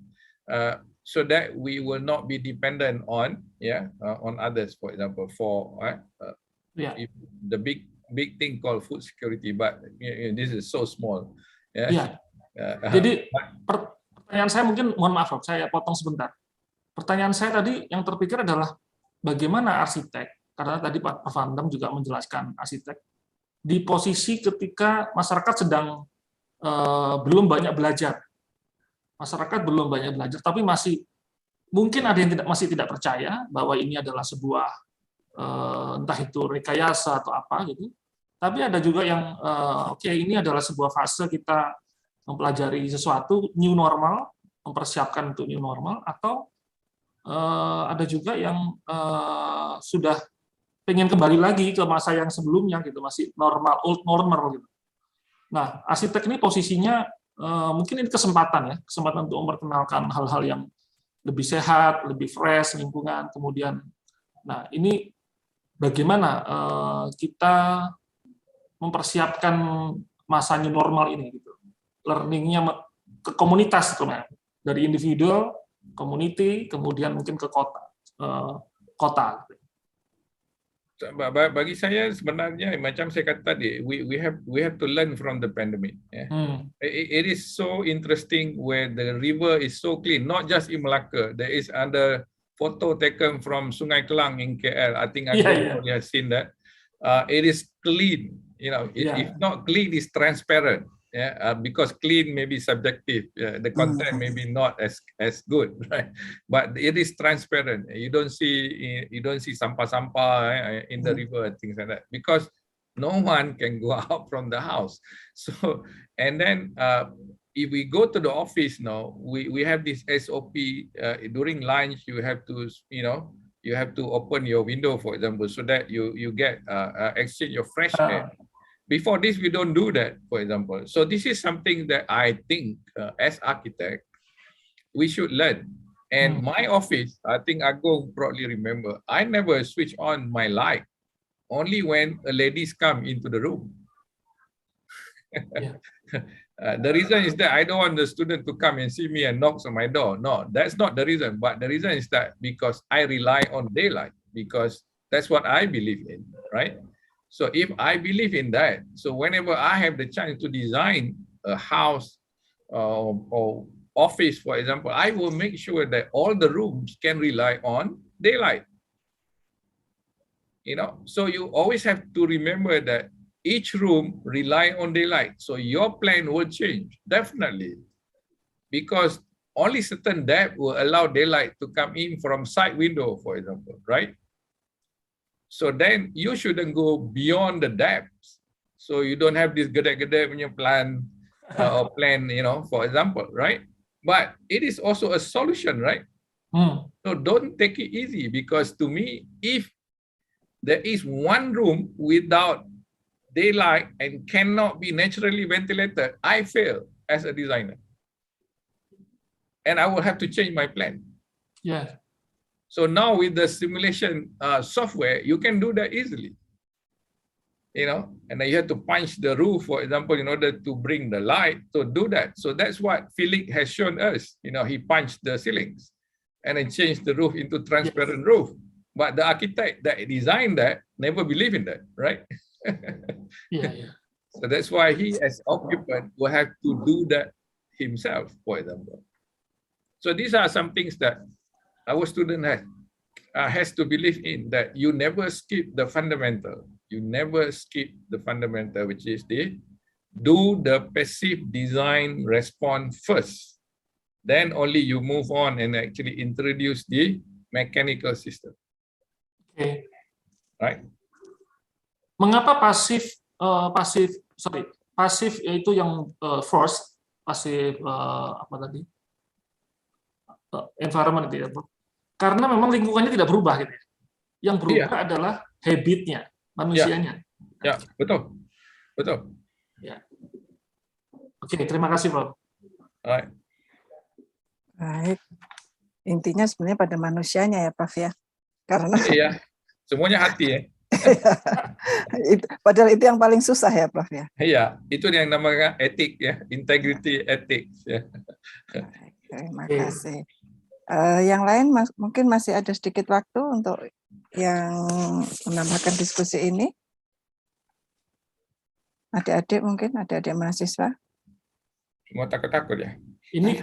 So that we will not be dependent on on others, for example, for the big thing called food security, but this is so small. Jadi pertanyaan saya mungkin, mohon maaf Prof, saya potong sebentar. Pertanyaan saya tadi yang terpikir adalah bagaimana arsitek, karena tadi Pak Prof Andam juga menjelaskan arsitek di posisi ketika masyarakat sedang belum banyak belajar. Masyarakat belum banyak belajar, tapi masih mungkin ada yang masih tidak percaya bahwa ini adalah sebuah entah itu rekayasa atau apa gitu. Tapi ada juga yang ini adalah sebuah fase kita mempelajari sesuatu new normal, mempersiapkan untuk new normal, atau ada juga yang sudah pengen kembali lagi ke masa yang sebelumnya gitu, masih normal, old normal gitu. Nah, arsitek ini posisinya mungkin ini kesempatan untuk memperkenalkan hal-hal yang lebih sehat, lebih fresh lingkungan. Kemudian, nah ini bagaimana kita mempersiapkan masa new normal ini gitu, learningnya ke komunitas terutama, dari individual, community, kemudian mungkin ke kota. Bagi saya sebenarnya macam saya kata tadi, we have to learn from the pandemic. It is so interesting where the river is so clean, not just in Malacca. There is another photo taken from Sungai Kelang in KL. I think I probably have seen that. It is clean. If not clean, it's transparent. Because clean may be subjective. The content may be not as good, right? But it is transparent. You don't see sampah in the river and things like that, because no one can go out from the house. So, and then if we go to the office now, we have this SOP. During lunch, you have to you have to open your window, for example, so that you get exchange of fresh air. Before this, we don't do that, for example. So this is something that I think, as architect, we should learn. And my office, I think Agong probably remember, I never switch on my light, only when ladies come into the room. The reason is that I don't want the student to come and see me and knocks on my door. No, that's not the reason. But the reason is that because I rely on daylight, because that's what I believe in, right? So if I believe in that, so whenever I have the chance to design a house or office, for example, I will make sure that all the rooms can rely on daylight. So you always have to remember that each room rely on daylight. So your plan will change, definitely. Because only certain depth will allow daylight to come in from side window, for example, right? So then you shouldn't go beyond the depths. So you don't have this gede-gede punya plan or plan, for example, right? But it is also a solution, right? So don't take it easy, because to me, if there is one room without daylight and cannot be naturally ventilated, I fail as a designer. And I will have to change my plan. Yeah. So now with the simulation software, you can do that easily. And then you have to punch the roof, for example, in order to bring the light to do that. So that's what Felix has shown us. He punched the ceilings and then changed the roof into transparent roof. But the architect that designed that never believed in that, right? Yeah. So that's why he, as occupant, will have to do that himself, for example. So these are some things that our student has to believe in, that you never skip the fundamental. You never skip the fundamental, which is do the passive design response first. Then only you move on and actually introduce the mechanical system. Oke. Right? Mengapa pasif itu yang forced, pasif apa tadi? Environment itu ya, Bro. Karena memang lingkungannya tidak berubah gitu. Yang berubah adalah habitnya, manusianya. Ya, betul. Betul. Ya. Oke, terima kasih, Bro. Alright. Baik. Intinya sebenarnya pada manusianya ya, Prof ya. Karena Iya, semuanya hati ya. padahal itu yang paling susah ya, Prof ya. Iya, itu yang namanya etik ya, integrity ethics ya. Baik, terima kasih. Yang lain mungkin masih ada sedikit waktu untuk yang menambahkan diskusi ini. Adik-adik mungkin, adik-adik mahasiswa. Semua takut-takut ya. Ini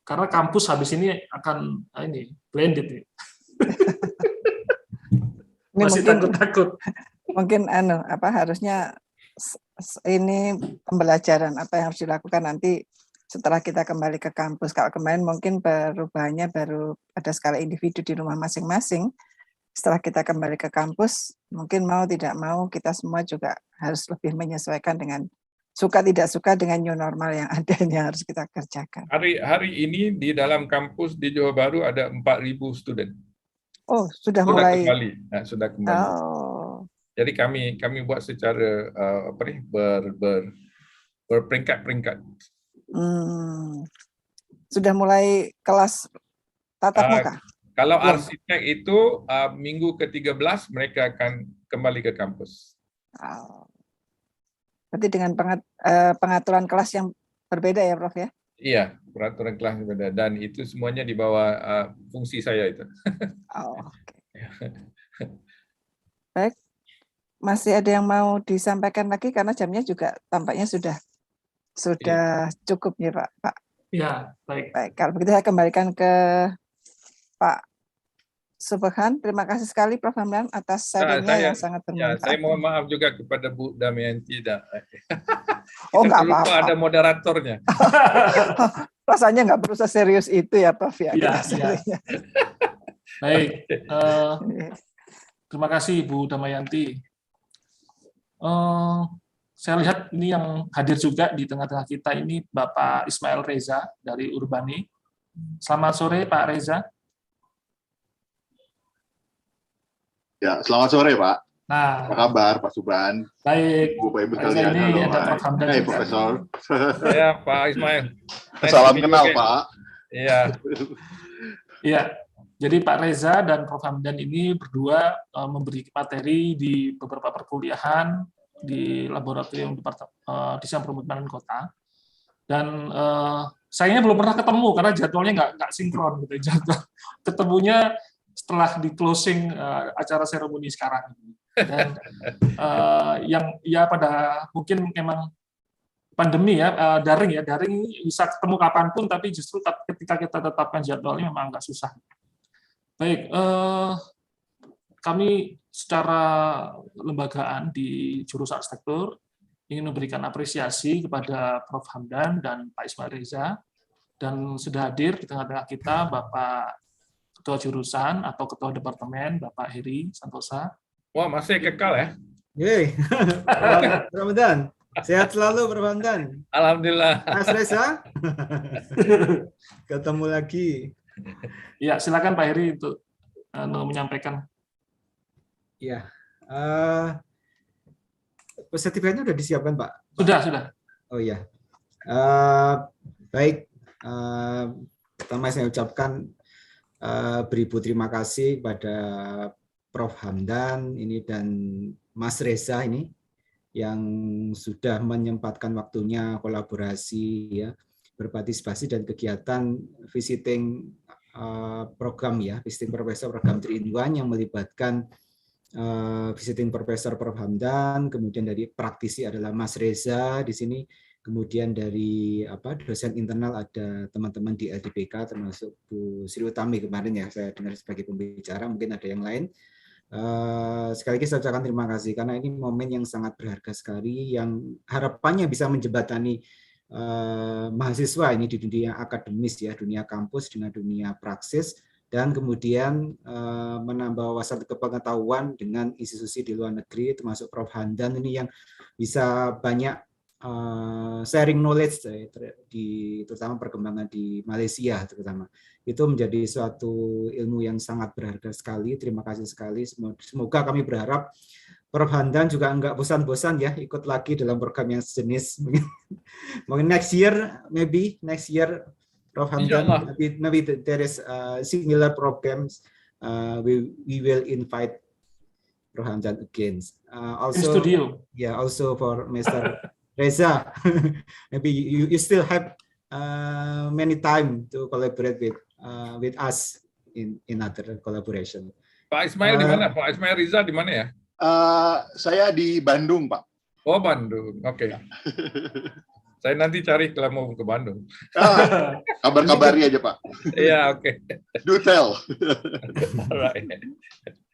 karena kampus habis ini akan blended nih. Masih takut-takut. Mungkin harusnya ini pembelajaran apa yang harus dilakukan nanti setelah kita kembali ke kampus. Kalau kemarin mungkin perubahannya baru pada skala individu di rumah masing-masing. Setelah kita kembali ke kampus, mungkin mau tidak mau kita semua juga harus lebih menyesuaikan dengan suka tidak suka dengan new normal yang ada yang harus kita kerjakan. Hari ini di dalam kampus di Johor Bahru ada 4.000 student. Oh, sudah mulai kembali. Nah, sudah kembali. Oh. Jadi kami buat secara berperingkat-peringkat. Sudah mulai kelas tatap muka? Kalau arsitek itu minggu ke-13 mereka akan kembali ke kampus. Berarti dengan pengaturan kelas yang berbeda ya, Prof ya? Iya, peraturan kelas yang berbeda dan itu semuanya di bawah fungsi saya itu. Baik, masih ada yang mau disampaikan lagi karena jamnya juga tampaknya sudah cukup ya Pak. Ya, baik. Baik, kalau begitu saya kembalikan ke Pak Subhan. Terima kasih sekali Prof Hamdan atas sharingnya yang sangat bermanfaat. Saya mohon maaf juga kepada Bu Damayanti. Oh, nggak apa-apa. Ada moderatornya. Rasanya nggak perlu serius itu ya Prof ya. Iya. Baik. Terima kasih Bu Damayanti. Saya lihat ini yang hadir juga di tengah-tengah kita ini Bapak Ismail Reza dari Urbani. Selamat sore Pak Reza. Ya, selamat sore Pak. Nah, apa kabar Pak Subhan? Baik. Bapak Ibu sekalian. Ini ada Prof Hamdan juga. Profesor. Ya, Pak Ismail. Salam kenal Pak. Iya. Iya. Jadi Pak Reza dan Prof Hamdan ini berdua memberi materi di beberapa perkuliahan di laboratorium desain permukiman kota. Dan sayangnya belum pernah ketemu karena jadwalnya nggak sinkron gitu. Jadwal ketemunya setelah di closing acara seremoni sekarang. Dan yang ya pada mungkin memang pandemi ya, daring bisa ketemu kapanpun, tapi justru ketika kita tetapkan jadwalnya memang agak susah. Baik, kami secara lembagaan di jurusan arsitektur ingin memberikan apresiasi kepada Prof Hamdan dan Pak Ismail Reza, dan sudah hadir di tengah-tengah kita Bapak Ketua Jurusan atau Ketua Departemen Bapak Heri Santosa. Wah, masih kekal ya? Yeay, Ramadan. Sehat selalu, Prof Hamdan. Alhamdulillah. Mas Reza, ketemu lagi. Ya, silakan Pak Heri untuk menyampaikan. Ya, sertifikatnya sudah disiapkan, Pak? Sudah. Oh iya. Baik, pertama saya ucapkan beribu terima kasih kepada Prof Hamdan ini dan Mas Reza ini yang sudah menyempatkan waktunya kolaborasi ya, berpartisipasi dan kegiatan visiting program ya, visiting professor program 3-in-1 yang melibatkan visiting professor Prof Hamdan, kemudian dari praktisi adalah Mas Reza di sini, Kemudian dari dosen internal ada teman-teman di LDPK termasuk Bu Sri Utami kemarin ya, saya dengar sebagai pembicara, mungkin ada yang lain. Sekali lagi saya ucapkan terima kasih karena ini momen yang sangat berharga sekali yang harapannya bisa menjembatani mahasiswa ini di dunia akademis ya, dunia kampus dengan dunia praksis, dan kemudian menambah wawasan kepengetahuan dengan institusi di luar negeri termasuk Prof. Hamdan ini yang bisa banyak sharing knowledge terutama perkembangan di Malaysia terutama. Itu menjadi suatu ilmu yang sangat berharga sekali. Terima kasih sekali. Semoga kami berharap Prof. Hamdan juga enggak bosan-bosan ya ikut lagi dalam program yang sejenis. Mungkin next year Prof. Hamdan, maybe there is similar programs. We will invite Prof. Hamdan again. Also, also for Mr. Reza, maybe you still have many time to collaborate with us in other collaboration. Pak Ismail di mana? Pak Ismail Riza di mana ya? Saya di Bandung, Pak. Oh, Bandung. Oke. Saya nanti cari kalau mau ke Bandung. Kabar-kabari aja, Pak. Iya, oke. Do tell.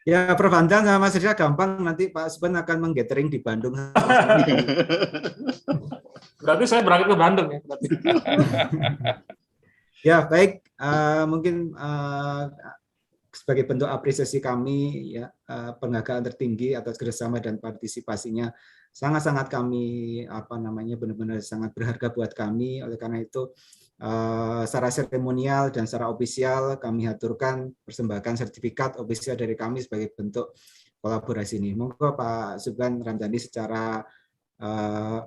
Ya, Prof. Hamdan sama Mas Reza gampang, nanti Pak Subhan akan menggathering di Bandung. Berarti saya berangkat ke Bandung ya. Berarti. Ya, baik. Mungkin sebagai bentuk apresiasi kami, ya penghargaan tertinggi atas kerjasama dan partisipasinya sangat-sangat kami benar-benar sangat berharga buat kami. Oleh karena itu, secara seremonial dan secara ofisial kami haturkan persembahkan sertifikat ofisial dari kami sebagai bentuk kolaborasi ini. Monggo Pak Subhan Ramdhani secara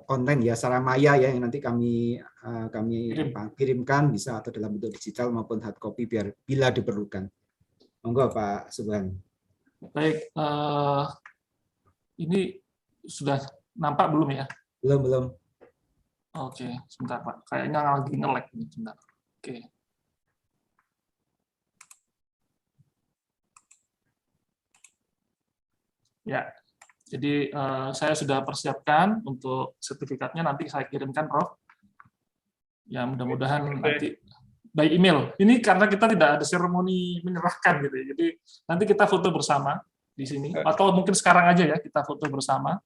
konten ya, secara maya ya yang nanti kami kirimkan bisa atau dalam bentuk digital maupun hard copy bila diperlukan. Monggo Pak Subhan. Baik, ini sudah nampak belum ya? Belum. Oke, sebentar Pak. Kayaknya lagi nge-lag ini, sebentar. Oke. Ya, jadi saya sudah persiapkan untuk sertifikatnya, nanti saya kirimkan, Prof. Ya, mudah-mudahan nanti by email. Ini karena kita tidak ada seremoni menyerahkan gitu ya. Jadi nanti kita foto bersama di sini, atau mungkin sekarang aja ya kita foto bersama.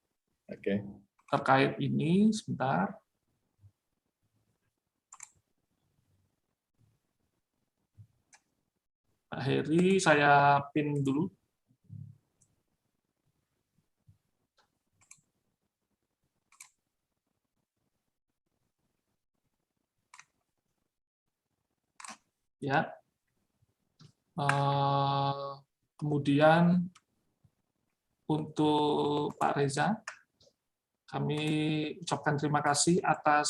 Oke. Terkait ini, sebentar. Pak Heri, saya pin dulu. Ya. Kemudian untuk Pak Reza, kami ucapkan terima kasih atas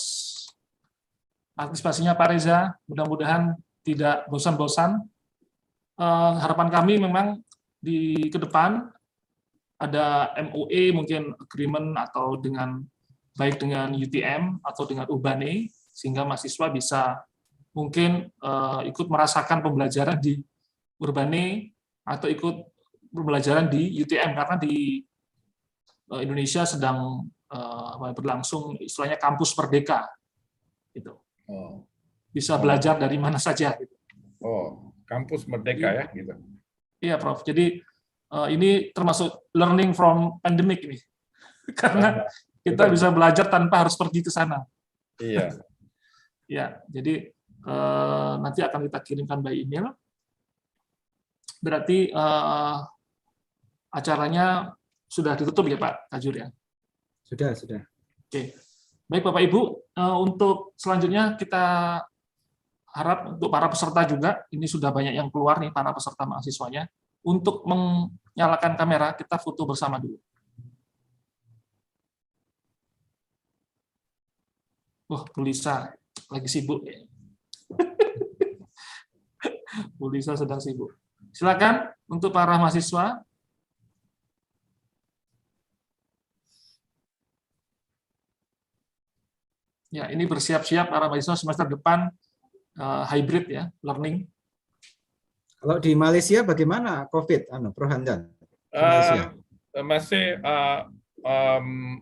partisipasinya Pak Reza. Mudah-mudahan tidak bosan-bosan. Harapan kami memang di ke depan ada MOA mungkin agreement atau baik dengan UTM atau dengan Urbane, sehingga mahasiswa bisa mungkin ikut merasakan pembelajaran di Urbane atau ikut pembelajaran di UTM, karena di Indonesia sedang berlangsung istilahnya kampus merdeka, gitu. Bisa belajar dari mana saja. Gitu. Kampus merdeka ya, gitu. Iya, Prof. Jadi ini termasuk learning from pandemic ini, karena kita bisa belajar tanpa harus pergi ke sana. Iya. Ya, jadi nanti akan kita kirimkan by email. Berarti acaranya sudah ditutup ya Pak Tajur ya? Sudah. Oke. Baik Bapak Ibu, untuk selanjutnya kita harap untuk para peserta juga, ini sudah banyak yang keluar nih para peserta mahasiswanya, untuk menyalakan kamera, kita foto bersama dulu. Bu Lisa lagi sibuk ya. Bu Lisa sedang sibuk. Silakan untuk para mahasiswa. Ya, ini bersiap-siap para mahasiswa semester depan hybrid ya, learning. Kalau di Malaysia bagaimana COVID, Prof. Hamdan? Masih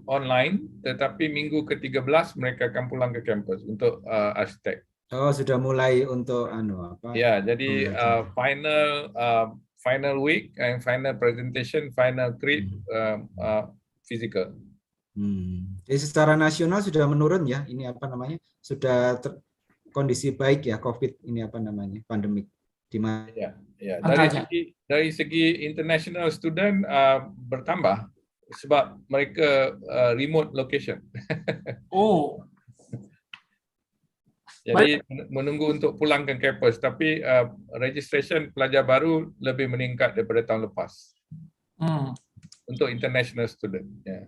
online, tetapi minggu ke-13 mereka akan pulang ke kampus untuk arsitek. Oh, sudah mulai untuk apa? Ya, jadi final week and final presentation, final create physical. Jadi secara nasional sudah menurun ya, ini apa namanya? Sudah kondisi baik ya COVID ini apa namanya? Pandemik di mana? Ya. Dari segi international student bertambah sebab mereka remote location. Oh. Jadi menunggu untuk pulang ke kampus, tapi registration pelajar baru lebih meningkat daripada tahun lepas. Untuk international student. Ya.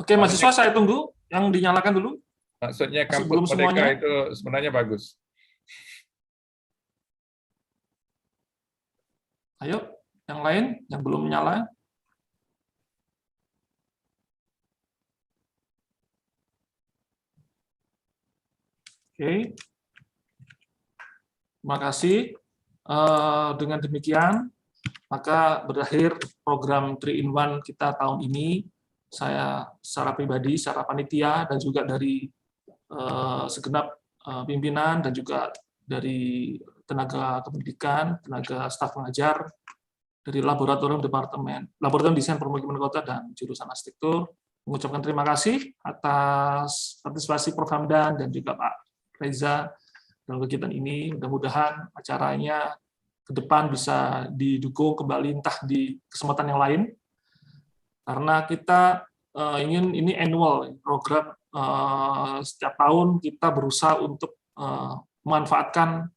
Oke, mahasiswa saya tunggu yang dinyalakan dulu. Maksudnya kampus belum Merdeka semuanya itu sebenarnya bagus. Ayo, yang lain yang belum menyala. Oke. Terima kasih. Dengan demikian, maka berakhir program 3-in-1 kita tahun ini. Saya secara pribadi, secara panitia, dan juga dari segenap pimpinan, dan juga dari tenaga kependidikan, tenaga staf pengajar, dari laboratorium desain permukiman kota dan jurusan arsitektur, mengucapkan terima kasih atas partisipasi Prof. Hamdan dan juga Pak Reza dalam kegiatan ini. Mudah-mudahan acaranya ke depan bisa didukung kembali entah di kesempatan yang lain, karena kita ingin ini annual program, setiap tahun kita berusaha untuk memanfaatkan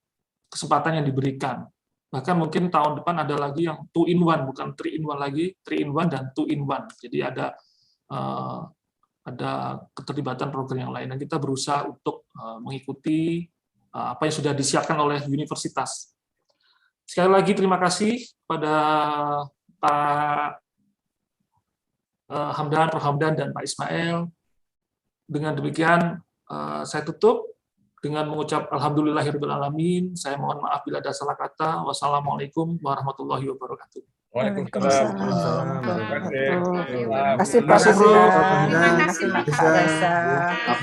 kesempatan yang diberikan. Bahkan mungkin tahun depan ada lagi yang 2-in-1, bukan 3-in-1 lagi, 3-in-1 dan 2-in-1. Jadi ada keterlibatan program yang lain, dan kita berusaha untuk mengikuti apa yang sudah disiapkan oleh universitas. Sekali lagi terima kasih pada Pak Hamdan, Prof. Hamdan, dan Pak Ismail. Dengan demikian saya tutup dengan mengucap alhamdulillahirrahmanirrahim. Saya mohon maaf bila ada salah kata. Wassalamualaikum warahmatullahi wabarakatuh. Waalaikumsalam. Terima kasih Pak Terima kasih, Bro. Pak Reza.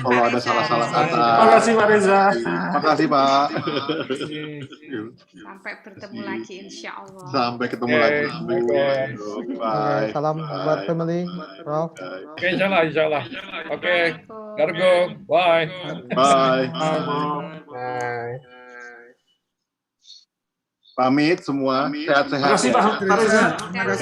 Kalau ada salah-salah kata. Terima kasih, Pak Reza. Terima kasih, Pak. Sampai bertemu lagi, insya Allah. Sampai ketemu lagi. Bye. Salam buat family, Prof. Oke, insyaallah. Oke, gotta go. Bye. Bye. Bye. Pamit semua. Sehat-sehat. Terima kasih, Pak Reza. Terima kasih.